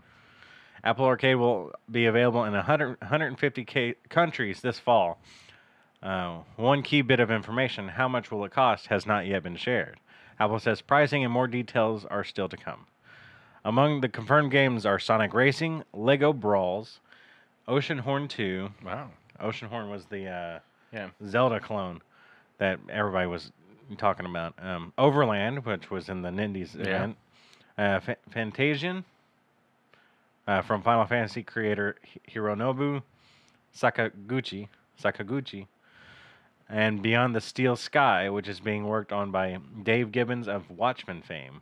Apple Arcade will be available in 150 countries this fall. One key bit of information, how much will it cost, has not yet been shared. Apple says pricing and more details are still to come. Among the confirmed games are Sonic Racing, Lego Brawls, Oceanhorn 2. Wow. Oceanhorn was the Yeah. Zelda clone that everybody was talking about. Overland, which was in the Nindies event. Fantasian from Final Fantasy creator Hironobu Sakaguchi. And Beyond the Steel Sky, which is being worked on by Dave Gibbons of Watchmen fame.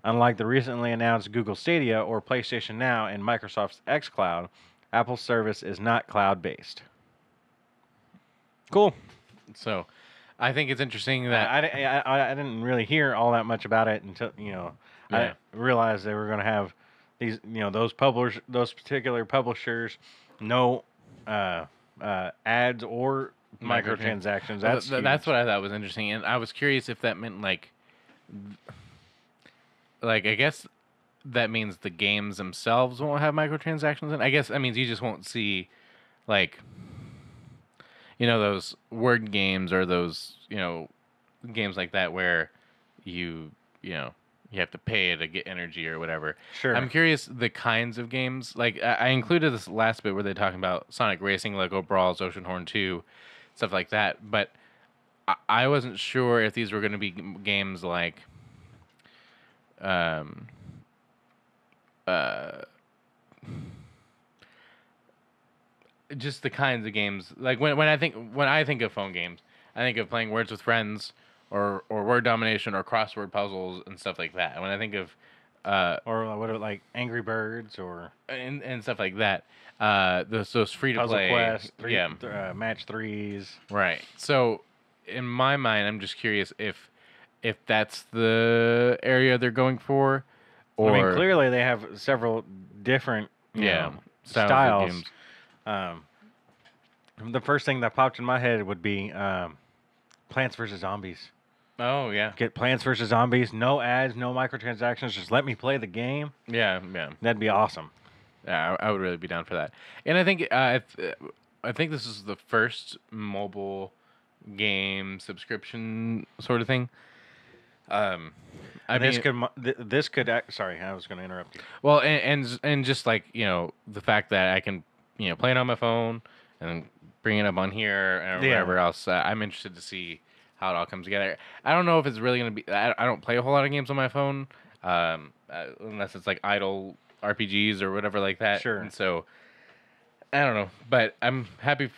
Unlike the recently announced Google Stadia or PlayStation Now and Microsoft's xCloud, Apple's service is not cloud-based. Cool. So, I think it's interesting that I didn't really hear all that much about it until I realized they were going to have these those particular publishers no ads or microtransactions. That's what I thought was interesting, and I was curious if that meant like I guess that means the games themselves won't have microtransactions in. I guess that means you just won't see like those word games or those games like that where you have to pay to get energy or whatever. Sure. I'm curious the kinds of games. Like I included this last bit where they're talking about Sonic Racing, Lego Brawls, Oceanhorn 2, stuff like that. But I wasn't sure if these were going to be games like just the kinds of games. Like when I think of phone games, I think of playing Words with Friends or word domination or crossword puzzles and stuff like that. When I think of or what are like Angry Birds or and stuff like that, those free to play Puzzle Quest, Match 3s. Right. So in my mind, I'm just curious if that's the area they're going for, or I mean, clearly they have several different styles. Of games. The first thing that popped in my head would be Plants vs. Zombies. Oh, yeah. Get Plants vs. Zombies, no ads, no microtransactions, just let me play the game. Yeah. That'd be awesome. Yeah, I would really be down for that. And I think I think this is the first mobile game subscription sort of thing. This could. Sorry, I was going to interrupt you. Well, and just like the fact that I can play it on my phone and bring it up on here and whatever else. I'm interested to see how it all comes together. I don't know if it's really going to be. I don't play a whole lot of games on my phone, unless it's like idle RPGs or whatever like that. Sure. And so I don't know, but I'm happy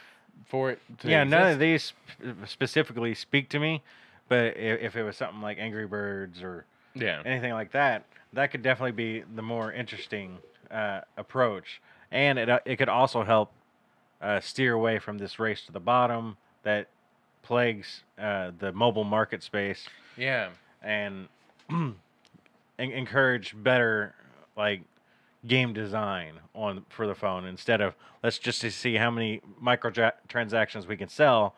for it to exist. None of these specifically speak to me, but if it was something like Angry Birds or anything like that, that could definitely be the more interesting approach, and it could also help steer away from this race to the bottom that plagues the mobile market space. Yeah, and encourage better game design for the phone instead of let's just see how many microtransactions we can sell,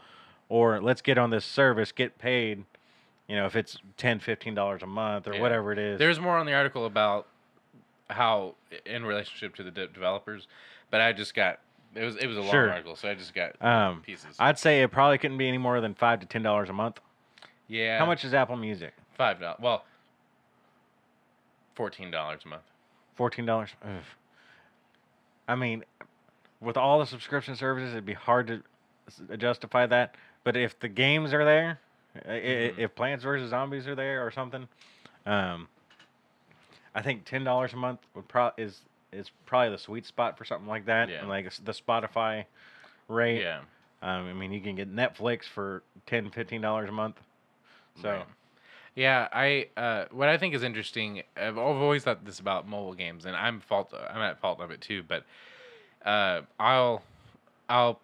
or let's get on this service, get paid. If it's $10-15 a month or whatever it is. There's more on the article about how in relationship to the developers, but I just got it was a long article, so I just got pieces. I'd say it probably couldn't be any more than $5 to $10 a month. Yeah. How much is Apple Music? $5. Well, $14 a month. $14. I mean, with all the subscription services, it'd be hard to justify that. But if the games are there, if Plants vs. Zombies are there or something, I think $10 a month is probably the sweet spot for something like that. Yeah. And like the Spotify rate. Yeah. I mean, you can get Netflix for $10-15 a month. So, right. Yeah, what I think is interesting. I've always thought this about mobile games, and I'm at fault of it too. But uh, I'll I'll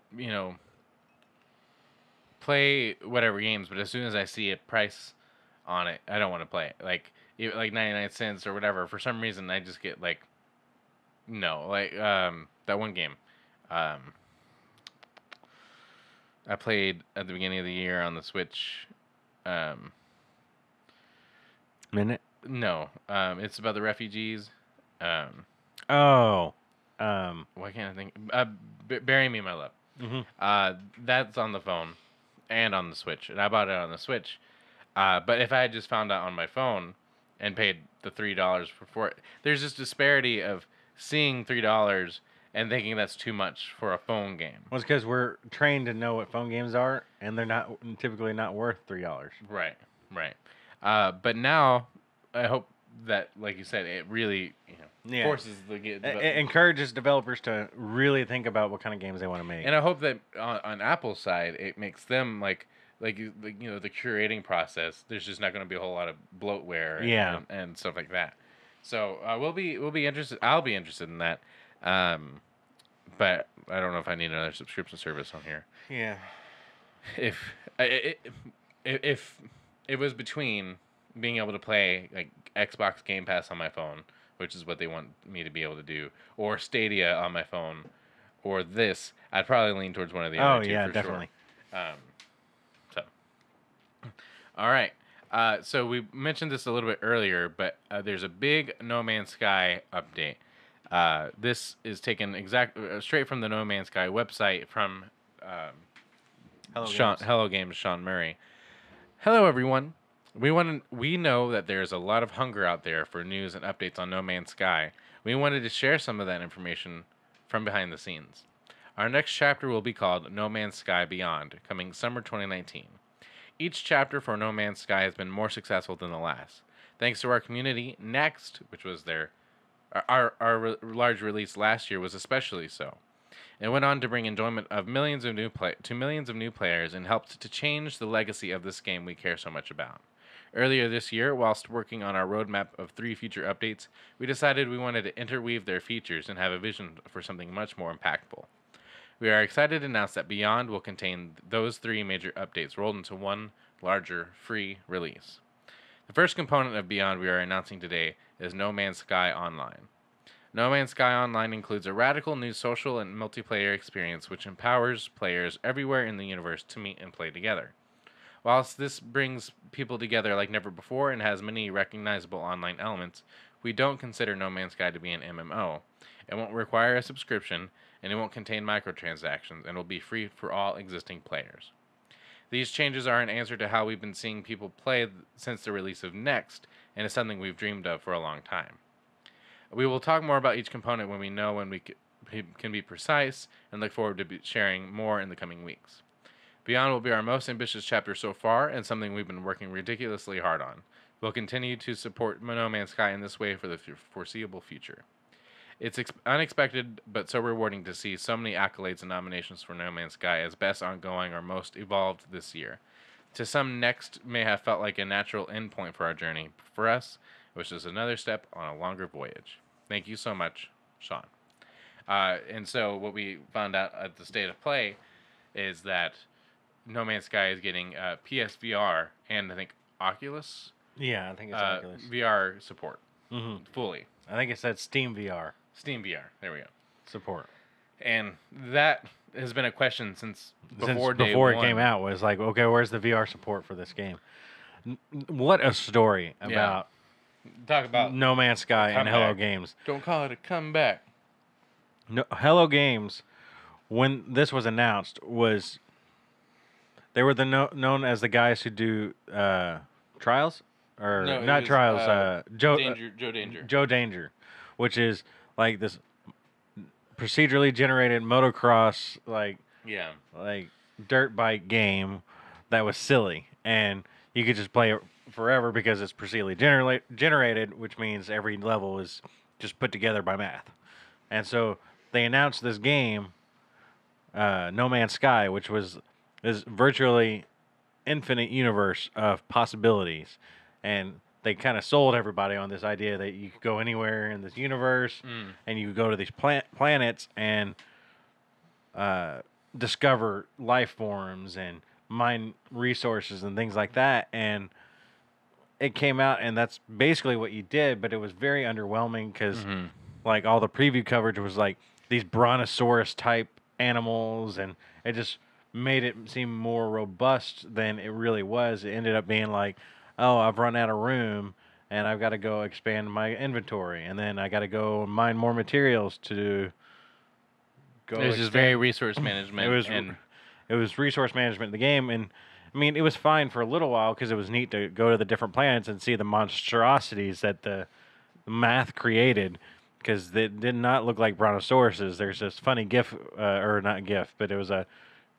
play whatever games, but as soon as I see a price on it, I don't want to play it. Like 99 cents or whatever. For some reason, I just get like no. Like that one game. Um, I played at the beginning of the year on the Switch. Um, Minute. no, it's about the refugees. Um, Oh. why can't I think? Bury Me, My Love. Hmm. That's on the phone and on the Switch, and I bought it on the Switch. But if I had just found out on my phone and paid the $3 for it, there's this disparity of seeing $3 and thinking that's too much for a phone game. Well, it's because we're trained to know what phone games are, and they're not typically not worth $3. Right, right. But now, I hope that, like you said, it really Yeah. forces the It encourages developers to really think about what kind of games they want to make. and I hope that on Apple's side, it makes them the curating process. There's just not going to be a whole lot of bloatware and stuff like that. So we'll be interested. I'll be interested in that. But I don't know if I need another subscription service on here. Yeah. If it was between being able to play like Xbox Game Pass on my phone, which is what they want me to be able to do, or Stadia on my phone, or this, I'd probably lean towards one of the other two. Yeah, for definitely. Sure. So, all right. So we mentioned this a little bit earlier, but there's a big No Man's Sky update. This is taken straight from the No Man's Sky website from Hello Games Sean Murray. Hello, everyone. We know that there's a lot of hunger out there for news and updates on No Man's Sky. We wanted to share some of that information from behind the scenes. Our next chapter will be called No Man's Sky Beyond, coming summer 2019. Each chapter for No Man's Sky has been more successful than the last. Thanks to our community, Next, which was our large release last year, was especially so. It went on to bring enjoyment of millions of new players and helped to change the legacy of this game we care so much about. Earlier this year, whilst working on our roadmap of 3 feature updates, we decided we wanted to interweave their features and have a vision for something much more impactful. We are excited to announce that Beyond will contain those 3 major updates rolled into one larger, free release. The first component of Beyond we are announcing today is No Man's Sky Online. No Man's Sky Online includes a radical new social and multiplayer experience which empowers players everywhere in the universe to meet and play together. Whilst this brings people together like never before and has many recognizable online elements, we don't consider No Man's Sky to be an MMO. It won't require a subscription, and it won't contain microtransactions, and will be free for all existing players. These changes are an answer to how we've been seeing people play since the release of Next, and is something we've dreamed of for a long time. We will talk more about each component when we know when we can be precise, and look forward to sharing more in the coming weeks. Beyond will be our most ambitious chapter so far, and something we've been working ridiculously hard on. We'll continue to support No Man's Sky in this way for the foreseeable future. It's unexpected, but so rewarding to see so many accolades and nominations for No Man's Sky as best ongoing or most evolved this year. To some, Next may have felt like a natural endpoint for our journey. For us, it was just another step on a longer voyage. Thank you so much, Sean. And so what we found out at the State of Play is that No Man's Sky is getting PSVR and I think Oculus. Yeah, I think it's Oculus. VR support fully. I think it said Steam VR. Steam VR. There we go. Support. And that has been a question since before it came out. Was like, okay, where's the VR support for this game? What a story about talk about No Man's Sky and Hello Games. Don't call it a comeback. No, Hello Games, when this was announced, they were known as the guys who do Trials or not Trials. Joe Danger. Joe Danger, which is like this procedurally generated motocross like dirt bike game that was silly, and you could just play it forever because it's procedurally generated, which means every level is just put together by math. And so they announced this game, No Man's Sky, which was this virtually infinite universe of possibilities. and they kind of sold everybody on this idea that you could go anywhere in this universe, and you could go to these planets and discover life forms and mine resources and things like that. And it came out, and that's basically what you did, but it was very underwhelming because like all the preview coverage was like these brontosaurus type animals, and it just made it seem more robust than it really was. It ended up being like, oh, I've run out of room and I've got to go expand my inventory, and then I got to go mine more materials to go. It was just very resource management. It was resource management in the game, and I mean, it was fine for a little while because it was neat to go to the different planets and see the monstrosities that the math created, because they did not look like brontosauruses. There's this funny GIF, or not GIF, but it was a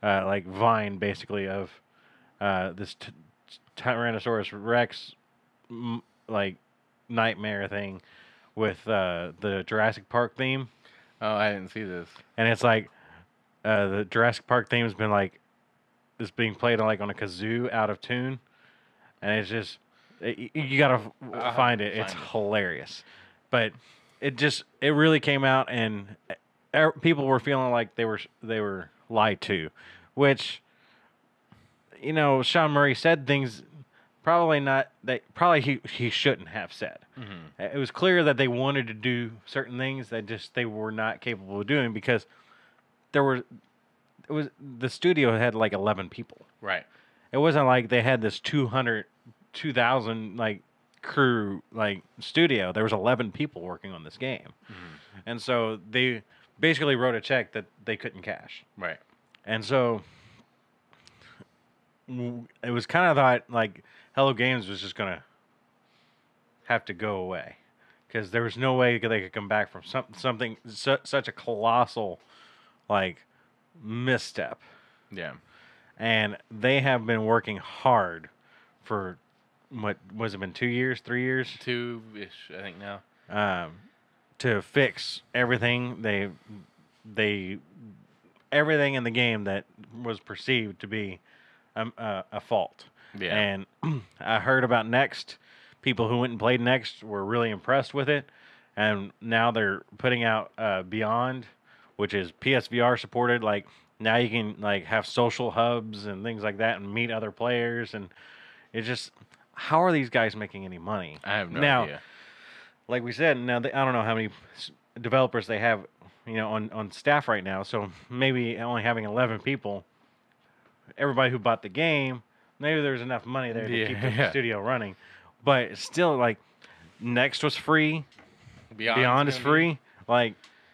like Vine basically of this Tyrannosaurus Rex like nightmare thing with the Jurassic Park theme. Oh, I didn't see this. And it's like the Jurassic Park theme has been like is being played on like on a kazoo out of tune, and it's just you gotta find it. It's hilarious, but it really came out, and people were feeling like they were lied to, which, you know, Sean Murray said things probably he shouldn't have said. It was clear that they wanted to do certain things that just they were not capable of doing, because the studio had like 11 people. Right. It wasn't like they had this 2,000 like crew like studio. There was 11 people working on this game. And so they basically wrote a check that they couldn't cash. Right. And so it was kind of thought like Hello Games was just going to have to go away, because there was no way they could come back from something such a colossal like misstep. Yeah. And they have been working hard for what was it been 2 years, 3 years? 2-ish, I think now. To fix everything. They everything in the game that was perceived to be a fault. Yeah. And I heard about Next. People who went and played Next were really impressed with it, and now they're putting out Beyond, which is PSVR supported. Like, now you can like have social hubs and things like that and meet other players, and it's just, how are these guys making any money? I have no idea. Like we said, I don't know how many developers they have, you know, on staff right now. So maybe only having 11 people, everybody who bought the game, maybe there's enough money there to keep the studio running. But still, like, Next was free, Beyond is free. Like,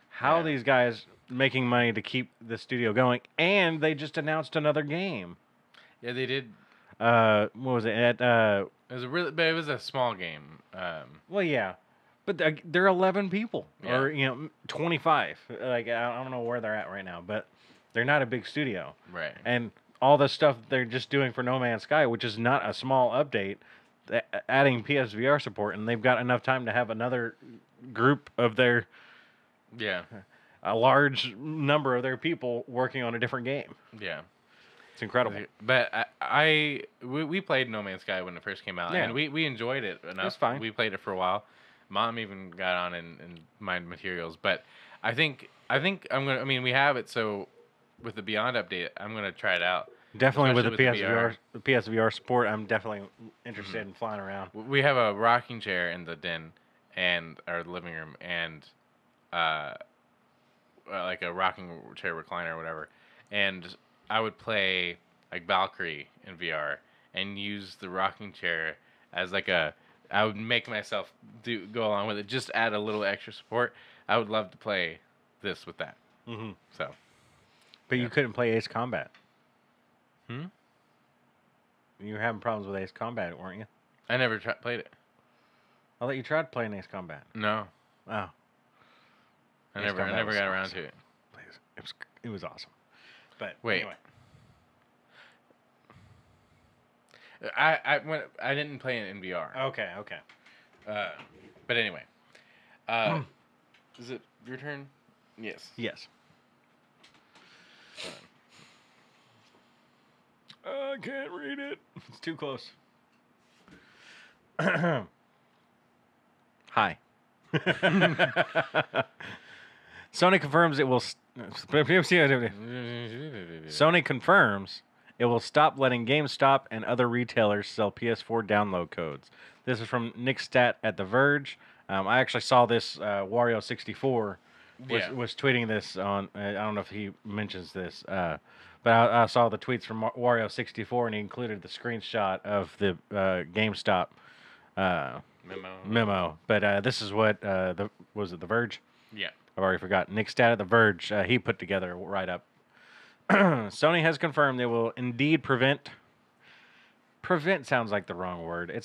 how are these guys making money to keep the studio going? And they just announced another game. Yeah, they did. What was it? It was it was a small game. Well, yeah, but they're 11 people, or 25. Like, I don't know where they're at right now, but they're not a big studio, right? And all the stuff they're just doing for No Man's Sky, which is not a small update, adding PSVR support, and they've got enough time to have another group of their a large number of their people working on a different game. Yeah. It's incredible. But we played No Man's Sky when it first came out, and we enjoyed it enough. It's fine. We played it for a while. Mom even got on and mined materials. But I think I'm gonna. I mean, we have it, so with the Beyond update, I'm gonna try it out. Definitely with the PSVR support, I'm definitely interested in flying around. We have a rocking chair in the den and our living room, and like a rocking chair recliner or whatever. And I would play like Valkyrie in VR and use the rocking chair as like I would make myself go along with it, just add a little extra support. I would love to play this with that. So, but you couldn't play Ace Combat. You were having problems with Ace Combat, weren't you? I never played it. I thought you tried playing Ace Combat. No. Oh. I never got around to it. It was awesome. But wait. Anyway. I didn't play it in VR. Okay. But anyway. Is it your turn? Yes. Yes. I can't read it. It's too close. Hi. Sony confirms it will. Sony confirms it will stop letting GameStop and other retailers sell PS4 download codes. This is from Nick Stat at The Verge. I actually saw this. Wario64 was tweeting this on. I don't know if he mentions this, but I saw the tweets from Wario64, and he included the screenshot of the GameStop memo. But this is what was it The Verge? Yeah. I've already forgot. Nick Stat at The Verge, he put together a write-up. Sony has confirmed they will indeed prevent sounds like the wrong word.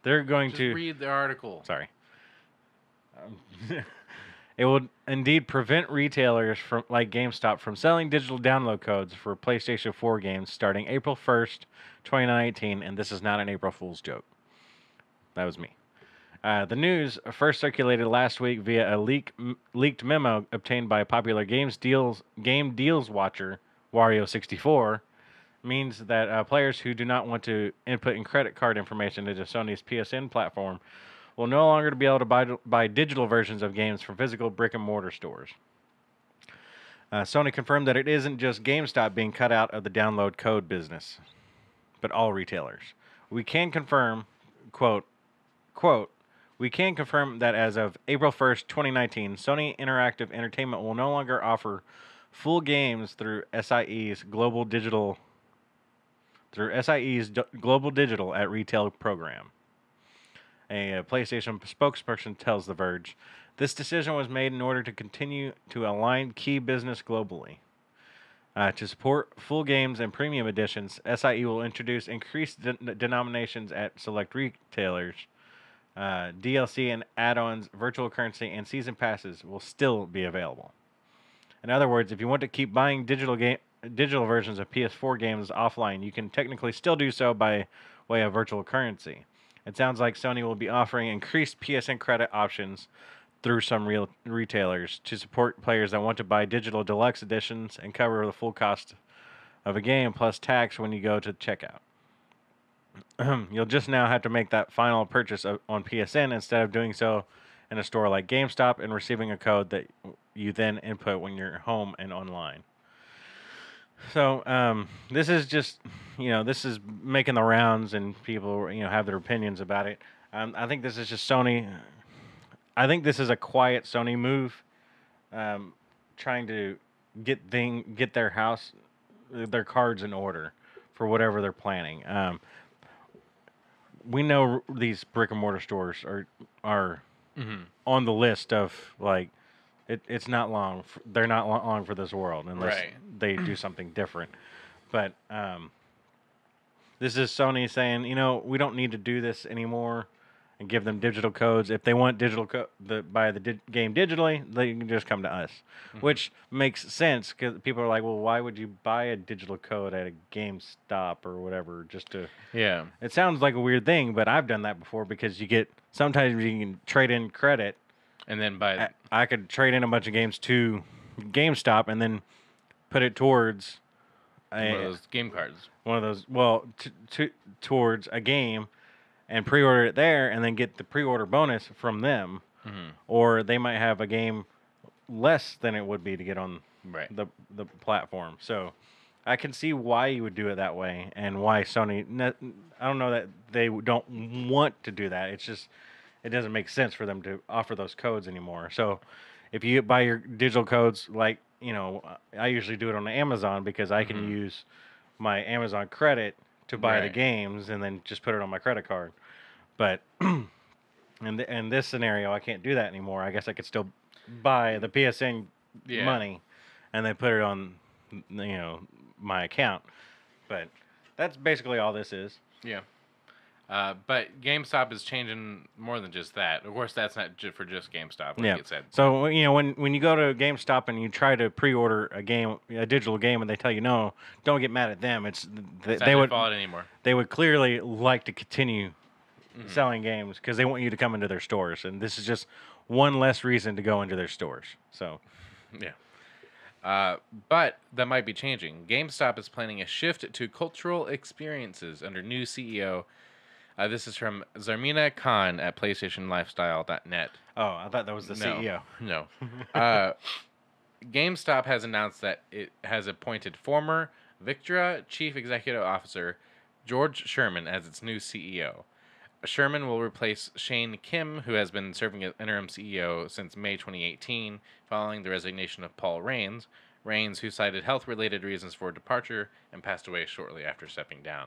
They're going to read the article. Sorry. It will indeed prevent retailers from like GameStop from selling digital download codes for PlayStation 4 games starting April 1st, 2019, and this is not an April Fool's joke. That was me. The news first circulated last week via a leaked memo obtained by popular game deals watcher Wario64. Means that players who do not want to input in credit card information into Sony's PSN platform will no longer be able to buy digital versions of games from physical brick-and-mortar stores. Sony confirmed that it isn't just GameStop being cut out of the download code business, but all retailers. We can confirm, quote, we can confirm that as of April 1st, 2019, Sony Interactive Entertainment will no longer offer full games through SIE's Global Digital at Retail program. A PlayStation spokesperson tells The Verge, this decision was made in order to continue to align key business globally. To support full games and premium editions, SIE will introduce increased denominations at select retailers. DLC and add-ons, virtual currency, and season passes will still be available. In other words, if you want to keep buying digital versions of PS4 games offline, you can technically still do so by way of virtual currency. It sounds like Sony will be offering increased PSN credit options through some real retailers to support players that want to buy digital deluxe editions and cover the full cost of a game plus tax when you go to checkout. You'll just now have to make that final purchase on PSN instead of doing so in a store like GameStop and receiving a code that you then input when you're home and online. So this is just, this is making the rounds and people, have their opinions about it. I think this is just Sony. I think this is a quiet Sony move, trying to get their cards in order for whatever they're planning. We know these brick and mortar stores are on the list of like it's not long. They're not long for this world unless they do something different. But this is Sony saying, we don't need to do this anymore and give them digital codes. If they want buy the game digitally, they can just come to us, which makes sense because people are like, well, why would you buy a digital code at a GameStop or whatever just to? Yeah. It sounds like a weird thing, but I've done that before because sometimes you can trade in credit. And then buy. I could trade in a bunch of games to GameStop and then put it towards one of those game cards. One of those, well, towards a game, and pre-order it there, and then get the pre-order bonus from them. Or they might have a game less than it would be to get on the platform. So I can see why you would do it that way, and why Sony. I don't know that they don't want to do that. It's just it doesn't make sense for them to offer those codes anymore. So if you buy your digital codes, like, I usually do it on Amazon because I can use my Amazon credit to buy the games and then just put it on my credit card. But in this scenario, I can't do that anymore. I guess I could still buy the PSN money and then put it on, my account. But that's basically all this is. Yeah. But GameStop is changing more than just that. Of course, that's not for just GameStop, like it said. So, when you go to GameStop and you try to pre-order a digital game, and they tell you no, don't get mad at them. It's not their fault anymore. They would clearly like to continue selling games because they want you to come into their stores, and this is just one less reason to go into their stores. So, yeah. But that might be changing. GameStop is planning a shift to cultural experiences under new CEO This is from Zarmina Khan at PlayStationLifestyle.net. Oh, I thought that was the CEO. No. GameStop has announced that it has appointed former Victra Chief Executive Officer George Sherman as its new CEO. Sherman will replace Shane Kim, who has been serving as interim CEO since May 2018, following the resignation of Paul Raines, who cited health-related reasons for departure and passed away shortly after stepping down.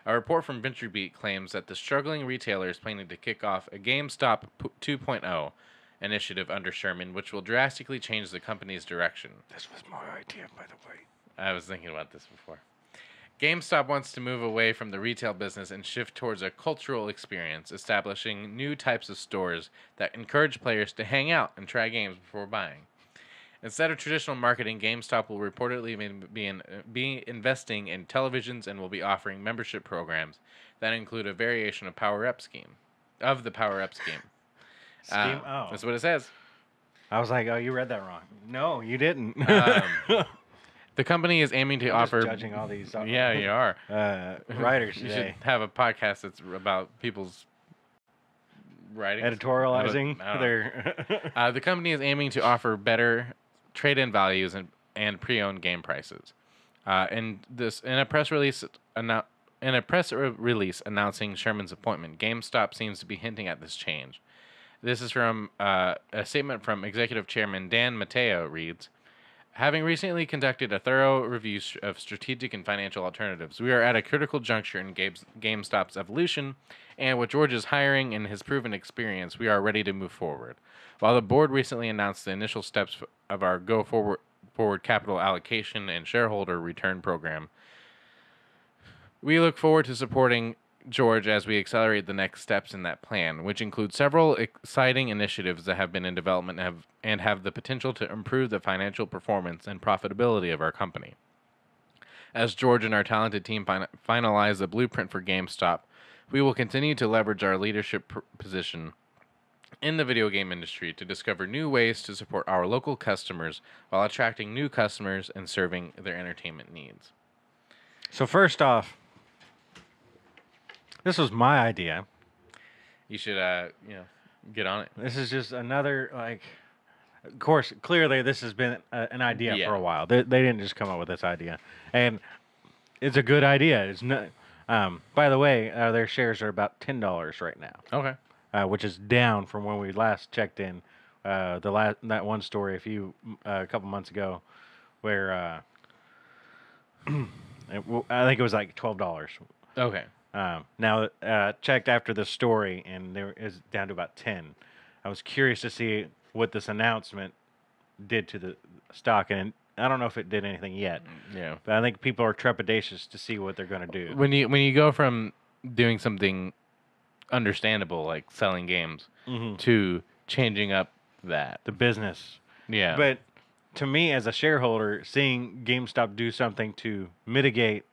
A report from VentureBeat claims that the struggling retailer is planning to kick off a GameStop 2.0 initiative under Sherman, which will drastically change the company's direction. This was my idea, by the way. I was thinking about this before. GameStop wants to move away from the retail business and shift towards a cultural experience, establishing new types of stores that encourage players to hang out and try games before buying. Instead of traditional marketing, GameStop will reportedly be investing in televisions and will be offering membership programs that include a variation of the Power Up scheme. That's what it says. I was like, oh, you read that wrong. No, you didn't. The company is aiming to offer. Just judging all these. Yeah, you are. Writers You today. should have a podcast that's about people's writing. Editorializing their. The company is aiming to offer better trade-in values and pre-owned game prices. In a press release announcing Sherman's appointment, GameStop seems to be hinting at this change. This is from a statement from Executive Chairman Dan Mateo reads, "Having recently conducted a thorough review of strategic and financial alternatives, we are at a critical juncture in GameStop's evolution, and with George's hiring and his proven experience, we are ready to move forward. While the board recently announced the initial steps of our go-forward capital allocation and shareholder return program, we look forward to supporting George as we accelerate the next steps in that plan, which include several exciting initiatives that have been in development and have the potential to improve the financial performance and profitability of our company. As George and our talented team finalize the blueprint for GameStop, we will continue to leverage our leadership position in the video game industry to discover new ways to support our local customers while attracting new customers and serving their entertainment needs." So first off, this was my idea. You should, get on it. This is just another, of course, clearly this has been an idea for a while. They didn't just come up with this idea. And it's a good idea. It's not, by the way, their shares are about $10 right now. Okay. Which is down from when we last checked in. That one story a couple months ago where I think it was like $12. Okay. Now, checked after the story, and there is down to about 10. I was curious to see what this announcement did to the stock, and I don't know if it did anything yet. Yeah. But I think people are trepidatious to see what they're going to do. When you go from doing something understandable like selling games to changing up the business. Yeah. But to me, as a shareholder, seeing GameStop do something to mitigate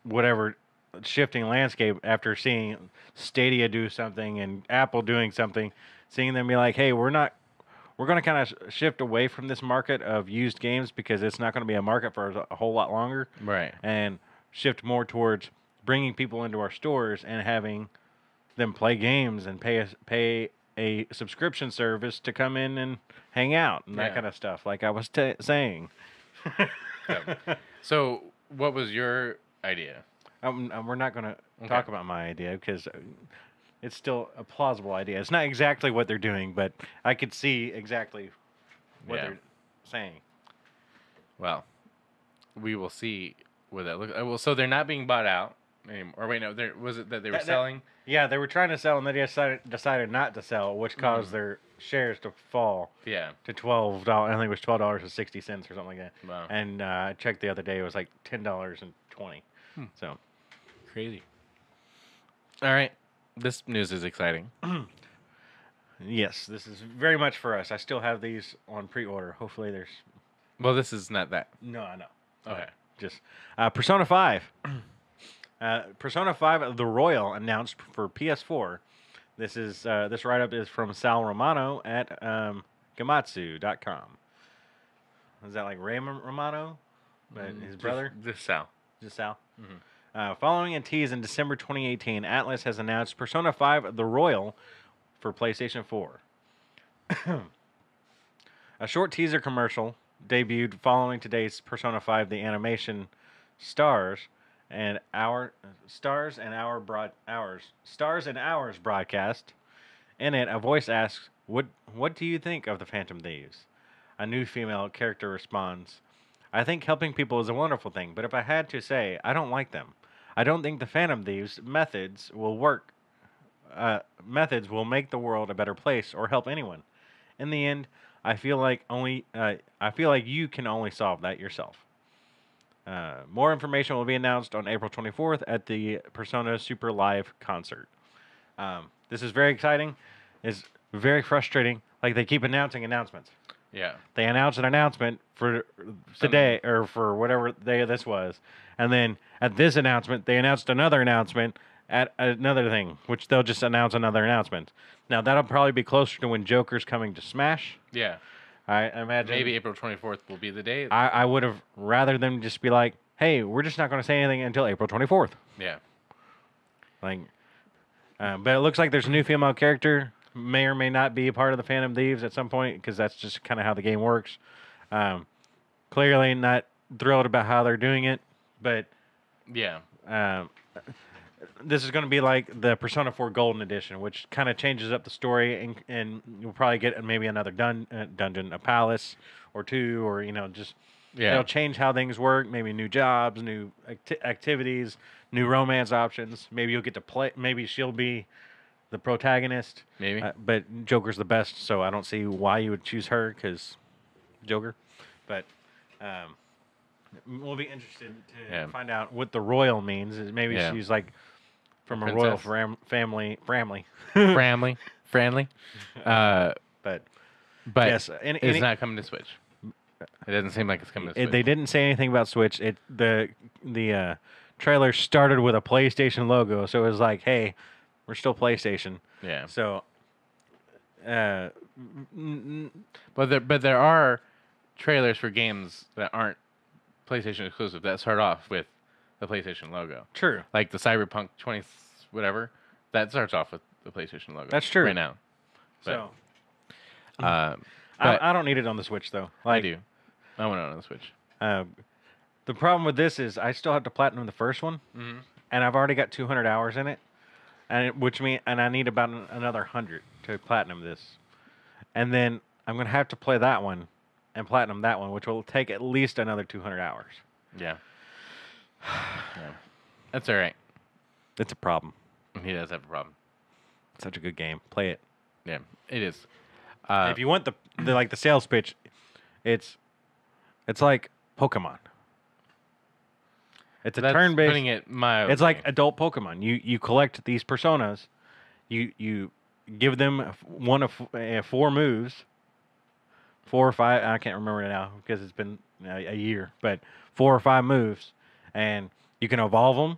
whatever shifting landscape after seeing Stadia do something and Apple doing something, seeing them be like, hey, we're going to kind of shift away from this market of used games because it's not going to be a market for a whole lot longer. Right. And shift more towards bringing people into our stores and having them play games and pay a subscription service to come in and hang out and that kind of stuff, like I was saying. So what was your idea? We're not going to talk about my idea because it's still a plausible idea. It's not exactly what they're doing, but I could see exactly what they're saying. Well, we will see what that looks like. Well, so they're not being bought out anymore. Or wait, no, was it that they were selling? Yeah, they were trying to sell, and they decided not to sell, which caused their shares to fall to $12. I think it was $12.60 or something like that. Wow. And I checked the other day, it was like $10.20. So crazy. All right. This news is exciting. Yes, this is very much for us. I still have these on pre-order. Hopefully there's... Well, this is not that. No, I know. Okay. Just Persona 5. Persona 5 The Royal announced for PS4. This write-up is from Sal Romano at Gamatsu.com. Is that like Ray Romano? But his brother? Just Sal. Just Sal? Following a tease in December 2018, Atlas has announced Persona 5 The Royal for PlayStation 4. A short teaser commercial debuted following today's Persona 5 the animation Stars and Hours broadcast. In it, a voice asks, "What do you think of the Phantom Thieves?" A new female character responds, "I think helping people is a wonderful thing, but if I had to say, I don't like them. I don't think the Phantom Thieves methods will work. Methods will make the world a better place or help anyone. In the end, I feel like you can only solve that yourself." More information will be announced on April 24th at the Persona Super Live concert. This is very exciting. It's very frustrating. Like, they keep announcing announcements. Yeah. They announced an announcement for today or for whatever day this was. And then at this announcement, they announced another announcement at another thing, which they'll just announce another announcement. Now, that'll probably be closer to when Joker's coming to Smash. Yeah. I imagine. Maybe April 24th will be the day. I would have rather them just be like, hey, we're just not going to say anything until April 24th. Yeah. Like, but it looks like there's a new female character. May or may not be a part of the Phantom Thieves at some point, because that's just kind of how the game works. Clearly not thrilled about how they're doing it, but yeah, this is going to be like the Persona 4 Golden Edition, which kind of changes up the story, and you'll probably get maybe another dungeon, a palace or two, or just they'll change how things work. Maybe new jobs, new activities, new romance options. Maybe you'll get to play. Maybe she'll be the protagonist. Maybe. But Joker's the best, so I don't see why you would choose her, because Joker. But we'll be interested to find out what the royal means. Maybe she's like from a royal family. Family. But yes, it's not coming to Switch. It doesn't seem like it's coming to Switch. They didn't say anything about Switch. The trailer started with a PlayStation logo, so it was like, hey, we're still PlayStation. Yeah. So, but there are trailers for games that aren't PlayStation exclusive that start off with the PlayStation logo. True. Like the Cyberpunk 20 whatever, that starts off with the PlayStation logo. That's true. Right now. But, I don't need it on the Switch, though. I do. I want it on the Switch. The problem with this is I still have to platinum the first one, and I've already got 200 hours in it. And I need about another 100 to platinum this. And then I'm going to have to play that one and platinum that one, which will take at least another 200 hours. Yeah. That's all right. It's a problem. He does have a problem. Such a good game. Play it. Yeah, it is. If you want the sales pitch, it's like Pokemon. It's a turn-based. Putting it mildly. It's like adult Pokemon. You collect these personas. You give them one of 4 moves, 4 or 5. I can't remember now because it's been a year. But 4 or 5 moves, and you can evolve them,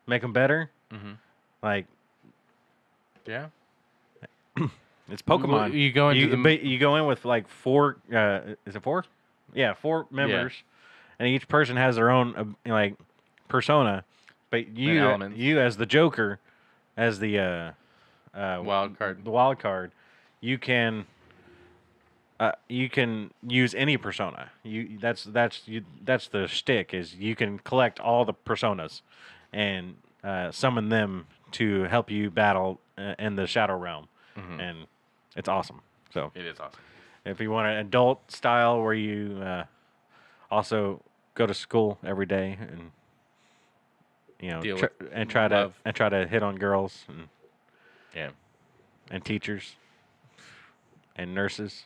make them better. Like, yeah, it's Pokemon. You go into you go in with like 4. Is it 4? Yeah, 4 members, and each person has their own persona, but you as the Joker, as the wild card, you can use any persona. That's the shtick, is you can collect all the personas and summon them to help you battle in the Shadow Realm, and it's awesome. So it is awesome. If you want an adult style where you also go to school every day and try to hit on girls and teachers and nurses.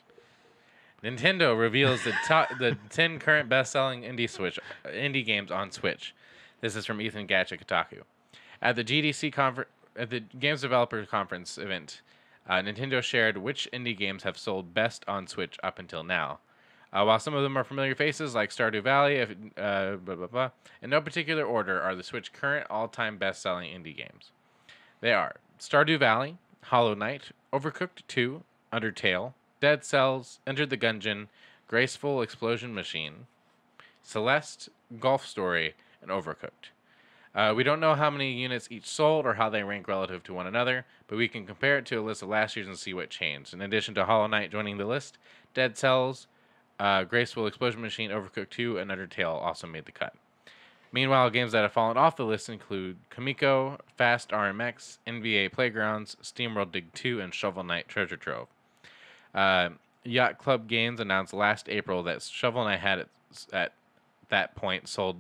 Nintendo reveals the 10 current best-selling indie games on Switch. This is from Ethan Gatch at Kotaku. At the Games Developers Conference event, Nintendo shared which indie games have sold best on Switch up until now. While some of them are familiar faces, like Stardew Valley, in no particular order are the Switch current all-time best-selling indie games. They are Stardew Valley, Hollow Knight, Overcooked 2, Undertale, Dead Cells, Enter the Gungeon, Graceful Explosion Machine, Celeste, Golf Story, and Overcooked. We don't know how many units each sold or how they rank relative to one another, but we can compare it to a list of last year's and see what changed. In addition to Hollow Knight joining the list, Dead Cells, Graceful Explosion Machine, Overcooked 2, and Undertale also made the cut. Meanwhile, games that have fallen off the list include Kamiko, Fast RMX, NBA Playgrounds, SteamWorld Dig 2, and Shovel Knight Treasure Trove. Yacht Club Games announced last April that Shovel Knight had at that point sold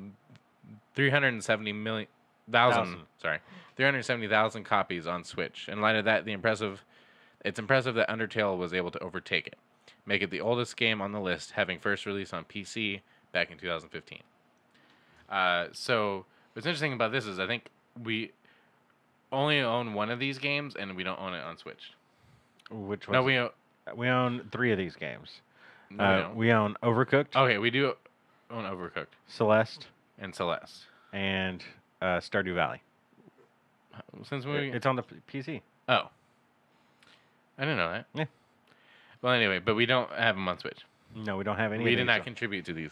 370,000 copies on Switch. In light of that, it's impressive that Undertale was able to overtake it, make it the oldest game on the list, having first released on PC back in 2015. So what's interesting about this is I think we only own one of these games, and we don't own it on Switch. Which No, one? We own 3 of these games. No, we own Overcooked. Okay, we do own Overcooked. Celeste. And Celeste. And Stardew Valley. Since it's on the PC. Oh. I didn't know that. Yeah. Well, anyway, but we don't have them on Switch. No, we don't have any. We did not contribute to these.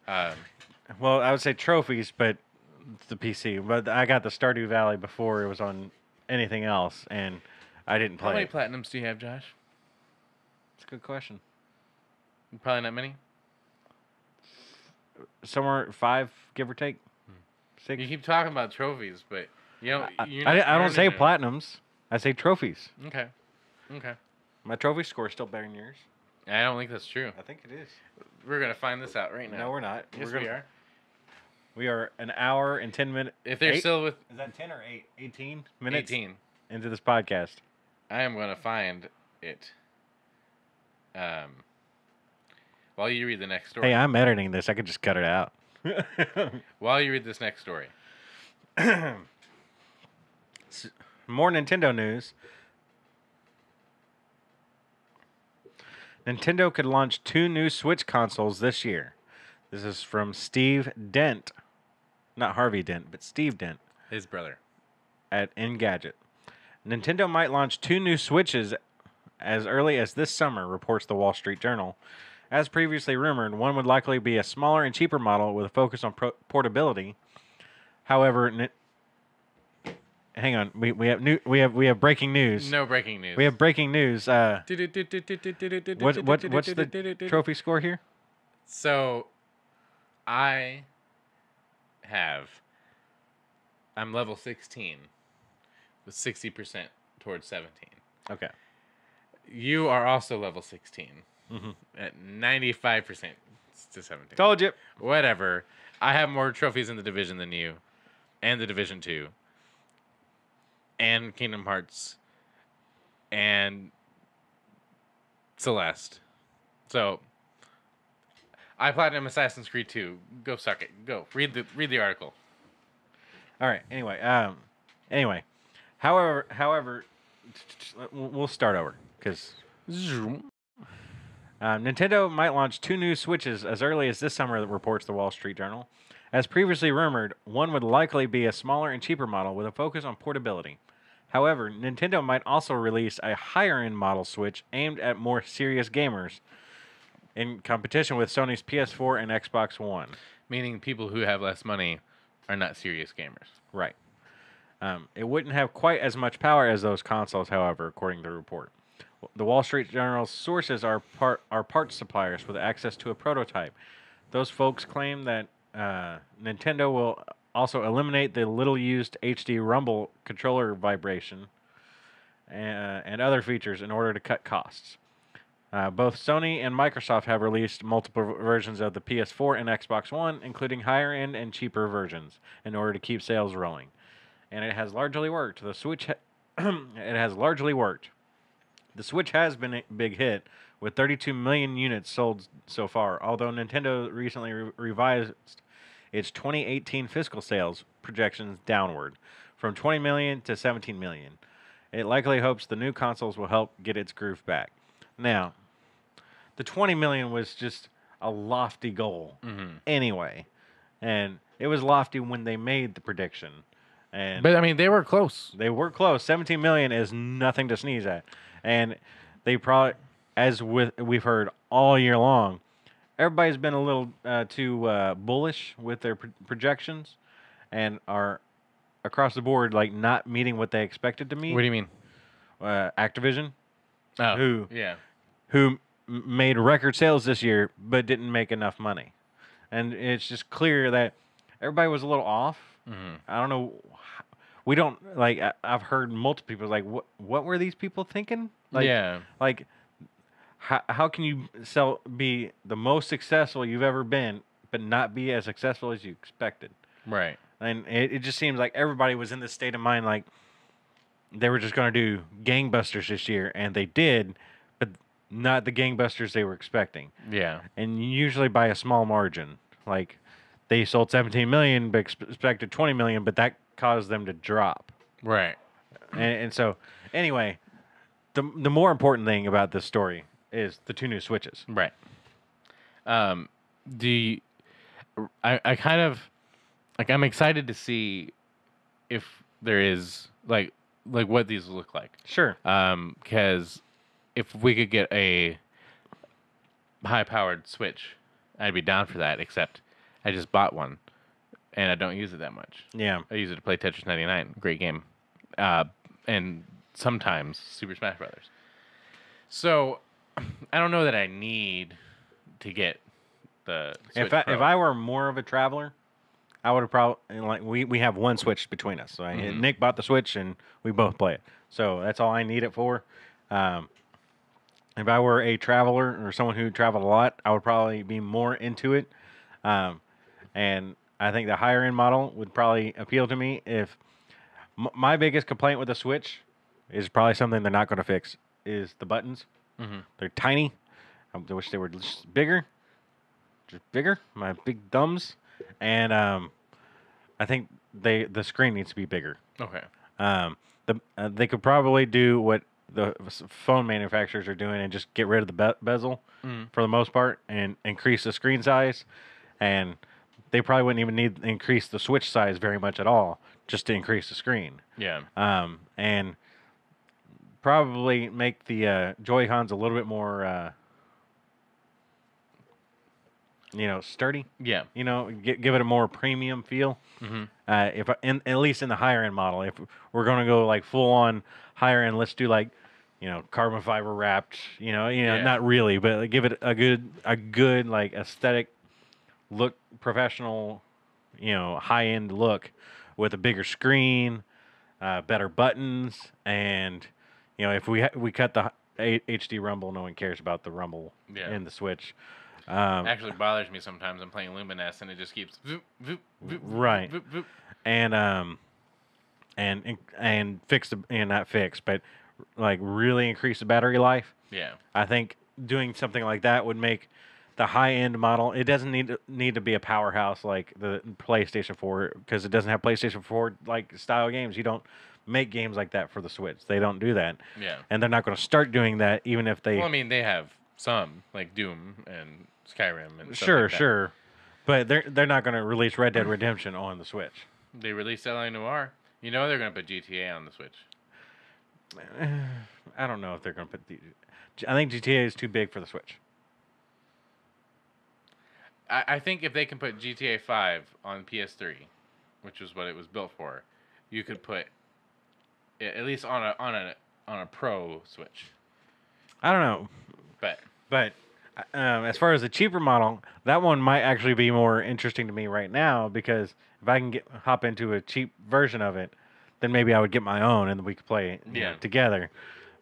Well, I would say trophies, but it's the PC. But I got the Stardew Valley before it was on anything else, and I didn't play it. How many platinums do you have, Josh? It's a good question. Probably not many. Somewhere 5, give or take. 6. You keep talking about trophies, but you know, I don't say platinums. I say trophies. Okay. My trophy score is still better than yours. I don't think that's true. I think it is. We're gonna find this out right now. No, we're not. Yes, we are. We are an hour and 10 minutes. If they're still with, is that 10 or 8? 18 minutes. 18 into this podcast. I am gonna find it. While you read the next story. Hey, I'm editing this. I could just cut it out. While you read this next story. More Nintendo news. Nintendo could launch 2 new Switch consoles this year. This is from Steve Dent. Not Harvey Dent, but Steve Dent. His brother. At Engadget. Nintendo might launch 2 new Switches as early as this summer, reports the Wall Street Journal. As previously rumored, one would likely be a smaller and cheaper model with a focus on portability. However, hang on, we have breaking news. No breaking news. We have breaking news. What's the trophy score here? So, I'm level 16 with 60% towards 17. Okay. You are also level 16 at 95% to 17. Told you. Whatever. I have more trophies in the Division than you, and the Division 2, and Kingdom Hearts, and Celeste. So, I platinum Assassin's Creed 2. Go suck it. Go. Read the article. All right. Anyway. However, we'll start over because Nintendo might launch 2 new Switches as early as this summer, reports the Wall Street Journal. As previously rumored, one would likely be a smaller and cheaper model with a focus on portability. However, Nintendo might also release a higher-end model Switch aimed at more serious gamers in competition with Sony's PS4 and Xbox One. Meaning people who have less money are not serious gamers. Right. It wouldn't have quite as much power as those consoles, however, according to the report. The Wall Street Journal's sources are parts suppliers with access to a prototype. Those folks claim that Nintendo will also eliminate the little-used HD Rumble controller vibration and other features in order to cut costs. Both Sony and Microsoft have released multiple versions of the PS4 and Xbox One, including higher-end and cheaper versions, in order to keep sales rolling. And it has largely worked. The Switch has been a big hit, with 32 million units sold so far, although Nintendo recently revised its 2018 fiscal sales projections downward, from 20 million to 17 million. It likely hopes the new consoles will help get its groove back. Now, the 20 million was just a lofty goal anyway, and it was lofty when they made the prediction. But I mean, they were close. 17 million is nothing to sneeze at. And they probably, as we've heard all year long, everybody's been a little too bullish with their projections. and are across the board like not meeting what they expected to What meet. do you mean? Activision, Oh, who yeah. made record sales this year but didn't make enough money, and it's just clear that everybody was a little off. I don't know. We don't like. I've heard multiple people like, what were these people thinking? Yeah. Like how can you be the most successful you've ever been, but not be as successful as you expected? Right. And it just seems like everybody was in this state of mind, like they were just going to do gangbusters this year, and they did, but not the gangbusters they were expecting. Yeah. And usually by a small margin. Like they sold 17 million, but expected 20 million, but that caused them to drop. Right. And so, anyway, the more important thing about this story is the 2 new Switches. Right. The I kind of like I'm excited to see if there is like what these look like. Sure. Because if we could get a high-powered Switch, I'd be down for that. Except I just bought one, and I don't use it that much. Yeah. I use it to play Tetris 99, great game, and sometimes Super Smash Brothers. So I don't know that I need to get the Switch Pro. If I were more of a traveler, I would have probably like we have one Switch between us. So Nick bought the Switch and we both play it. So that's all I need it for. If I were a traveler or someone who traveled a lot, I would probably be more into it. And I think the higher end model would probably appeal to me. If my biggest complaint with the Switch is probably something they're not going to fix is the buttons. They're tiny. I wish they were just bigger. My big thumbs, and I think the screen needs to be bigger. Okay. They could probably do what the phone manufacturers are doing and just get rid of the bezel for the most part and increase the screen size, and they probably wouldn't even need to increase the Switch size very much at all just to increase the screen. Yeah. And probably make the Joy-Cons a little bit more sturdy. Yeah. Give it a more premium feel. If at least in the higher end model, if we're going to go like full on higher end, let's do like, carbon fiber wrapped. Not really, but like, give it a good like aesthetic look, professional, high end look with a bigger screen, better buttons, and if we cut the HD rumble, no one cares about the rumble in the Switch. Actually bothers me sometimes. I'm playing Lumines and it just keeps voop, voop, voop, right. voop, voop. And fix not fix, but like really increase the battery life. Yeah. I think doing something like that would make the high end model. It doesn't need to be a powerhouse like the PlayStation 4 because it doesn't have PlayStation 4 like style games. You don't make games like that for the Switch. They don't do that. Yeah. And they're not going to start doing that even if they. Well, I mean, they have some like Doom and Skyrim and stuff sure, like that. sure, but they're not going to release Red Dead Redemption on the Switch. They released L.A. Noire. They're going to put GTA on the Switch. I don't know if they're going to put I think GTA is too big for the Switch. I think if they can put GTA 5 on PS3, which is what it was built for, you could put it at least on a Pro Switch. I don't know, but as far as the cheaper model, that one might actually be more interesting to me right now because if I can hop into a cheap version of it, then maybe I would get my own and we could play together.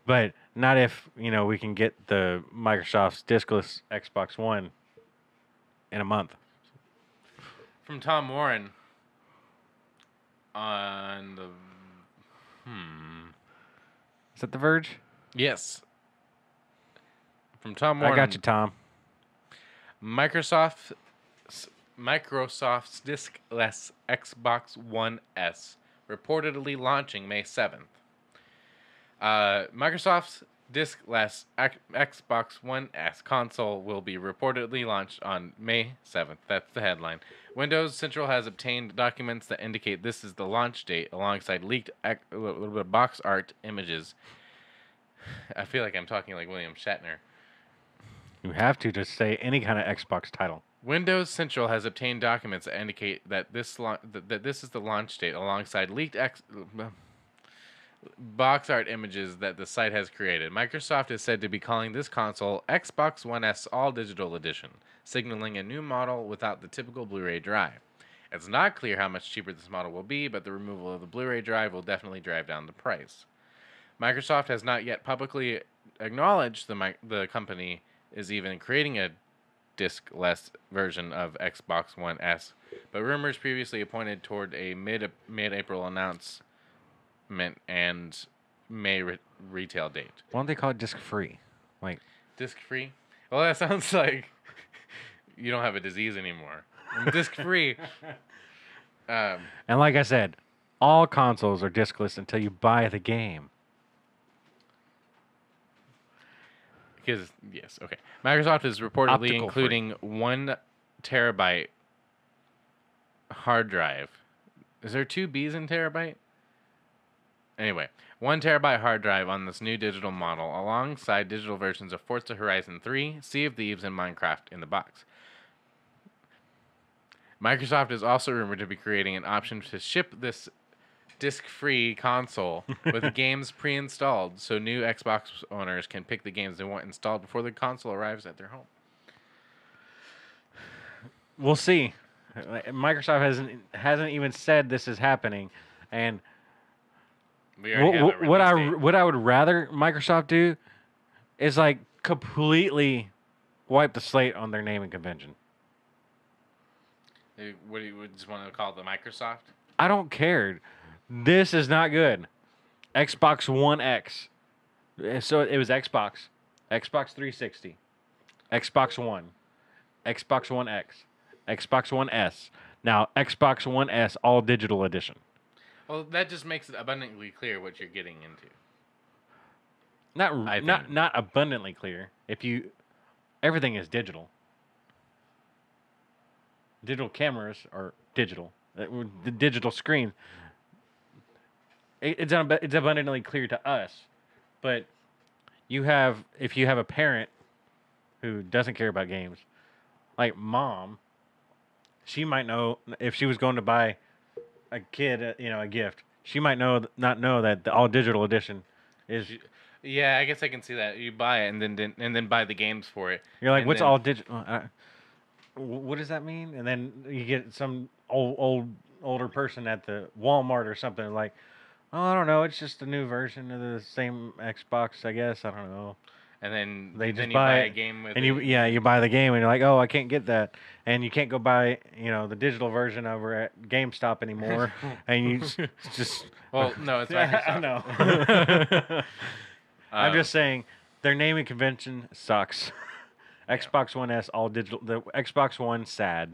But not if we can get the Microsoft's discless Xbox One in a month. From Tom Warren on the Is that The Verge? Yes. From Tom Warren. I got you, Tom. Microsoft's diskless Xbox One S reportedly launching May 7th. Microsoft's diskless Xbox One S console will be reportedly launched on May 7th. That's the headline. Windows Central has obtained documents that indicate this is the launch date alongside leaked little bit of box art images. I feel like I'm talking like William Shatner. You have to say any kind of Xbox title. Windows Central has obtained documents that indicate that this is the launch date, alongside leaked box art images that the site has created. Microsoft is said to be calling this console Xbox One S All Digital Edition, signaling a new model without the typical Blu-ray drive. It's not clear how much cheaper this model will be, but the removal of the Blu-ray drive will definitely drive down the price. Microsoft has not yet publicly acknowledged the company is even creating a disc-less version of Xbox One S, but rumors previously pointed toward a mid-April announcement and May retail date. Why don't they call it disc-free? Like disc-free? Well, that sounds like you don't have a disease anymore. Disc-free. And like I said, all consoles are discless until you buy the game. Because, yes, okay. Microsoft is reportedly Optical including 1 terabyte hard drive. Is there 2 B's in terabyte? Anyway, 1 terabyte hard drive on this new digital model, alongside digital versions of Forza Horizon 3, Sea of Thieves, and Minecraft in the box. Microsoft is also rumored to be creating an option to ship this disc-free console with games pre-installed, so new Xbox owners can pick the games they want installed before the console arrives at their home. We'll see. Microsoft hasn't even said this is happening, and what I would rather Microsoft do is like completely wipe the slate on their naming convention. What do you just want to call it, the Microsoft? I don't care. This is not good. Xbox One X. So it was Xbox 360, Xbox One, Xbox One X, Xbox One S. Now Xbox One S All Digital Edition. Well, that just makes it abundantly clear what you're getting into. Not abundantly clear. Everything is digital. Digital cameras are digital. The digital screen. It's abundantly clear to us, but if you have a parent who doesn't care about games, like mom, she might know if she was going to buy a kid, a gift. She might not know that the all digital edition is. Yeah, I guess I can see that. You buy it and then buy the games for it. You're like, what's all digital? What does that mean? And then you get some older person at the Walmart or something like, oh, I don't know. It's just a new version of the same Xbox, I guess. I don't know. And then you buy a game with and you buy the game and you're like, oh, I can't get that, and you can't go buy the digital version over at GameStop anymore, and you just well, no, it's Microsoft. I know. I'm just saying their naming convention sucks. Xbox One S all digital. The Xbox One sad.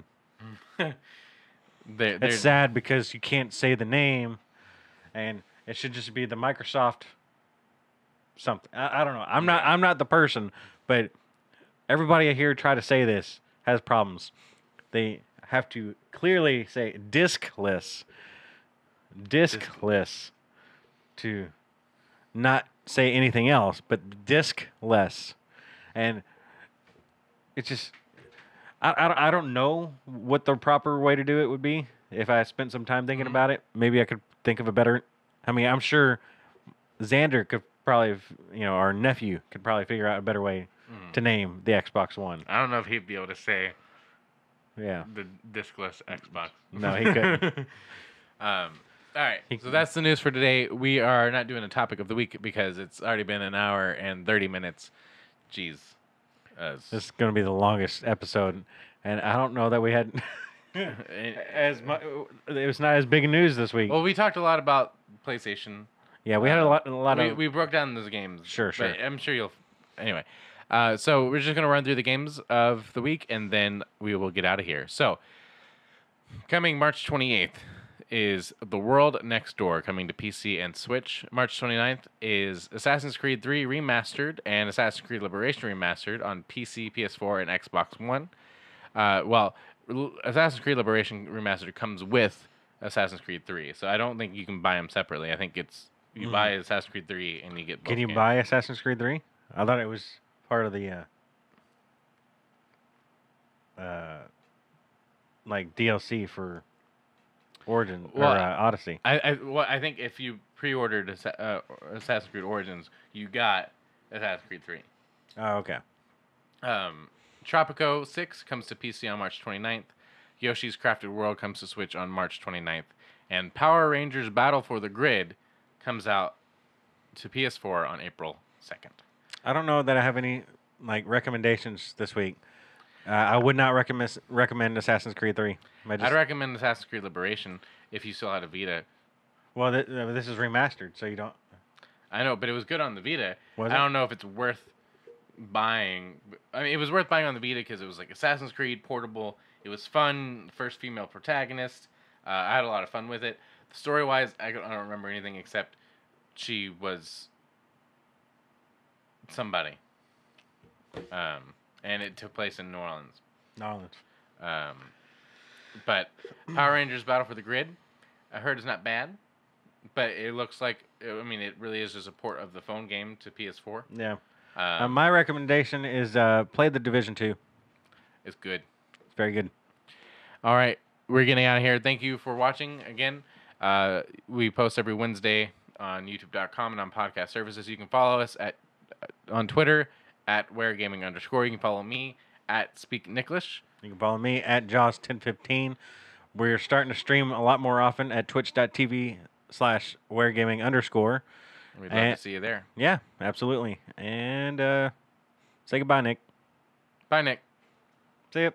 It's sad because you can't say the name, and it should just be the Microsoft something. I don't know. I'm not the person, but everybody here try to say this has problems. They have to clearly say discless to not say anything else, but discless, and it's just I don't know what the proper way to do it would be. If I spent some time thinking about it, maybe I could think of a better. I mean, I'm sure Xander could probably, our nephew could probably figure out a better way to name the Xbox One. I don't know if he'd be able to say. Yeah. The discless Xbox. No, he couldn't. All right. So that's the news for today. We are not doing a topic of the week because it's already been an hour and 30 minutes. Jeez. This is going to be the longest episode, and I don't know that we had as much. It was not as big news this week. Well, we talked a lot about PlayStation. Yeah, we had a lot of. We broke down those games. Sure. But I'm sure you'll. Anyway, so we're just going to run through the games of the week, and then we will get out of here. So, coming March 28th is The World Next Door, coming to PC and Switch. March 29th is Assassin's Creed 3 Remastered and Assassin's Creed Liberation Remastered on PC, PS4, and Xbox One. Assassin's Creed Liberation Remastered comes with Assassin's Creed 3, so I don't think you can buy them separately. I think it's you buy Assassin's Creed 3 and you get both Can you games. buy Assassin's Creed 3? I thought it was part of the like DLC for Origin or Odyssey. I think if you pre-ordered Assassin's Creed Origins, you got Assassin's Creed 3. Oh, okay. Tropico 6 comes to PC on March 29th. Yoshi's Crafted World comes to Switch on March 29th. And Power Rangers Battle for the Grid comes out to PS4 on April 2nd. I don't know that I have any like recommendations this week. I would not recommend Assassin's Creed 3. I'd recommend Assassin's Creed Liberation if you still had a Vita. Well, this is remastered, so you don't... I know, but it was good on the Vita. I it? don't know if it's worth buying. I mean, it was worth buying on the Vita because it was like Assassin's Creed portable. It was fun. First female protagonist. I had a lot of fun with it. Story-wise, I don't remember anything except she was somebody. And it took place in New Orleans. But Power Rangers Battle for the Grid, I heard is not bad. But it looks like, I mean, it really is just a port of the phone game to PS4. Yeah. My recommendation is play The Division 2. It's good. It's very good. All right. We're getting out of here. Thank you for watching again. We post every Wednesday on YouTube.com and on podcast services. You can follow us on Twitter at Ware Gaming _. You can follow me at Speak Nicklish. You can follow me at Jaws1015. We're starting to stream a lot more often at twitch.tv/Ware Gaming _. We'd love to see you there. Yeah, absolutely. And say goodbye, Nick. Bye, Nick. See ya.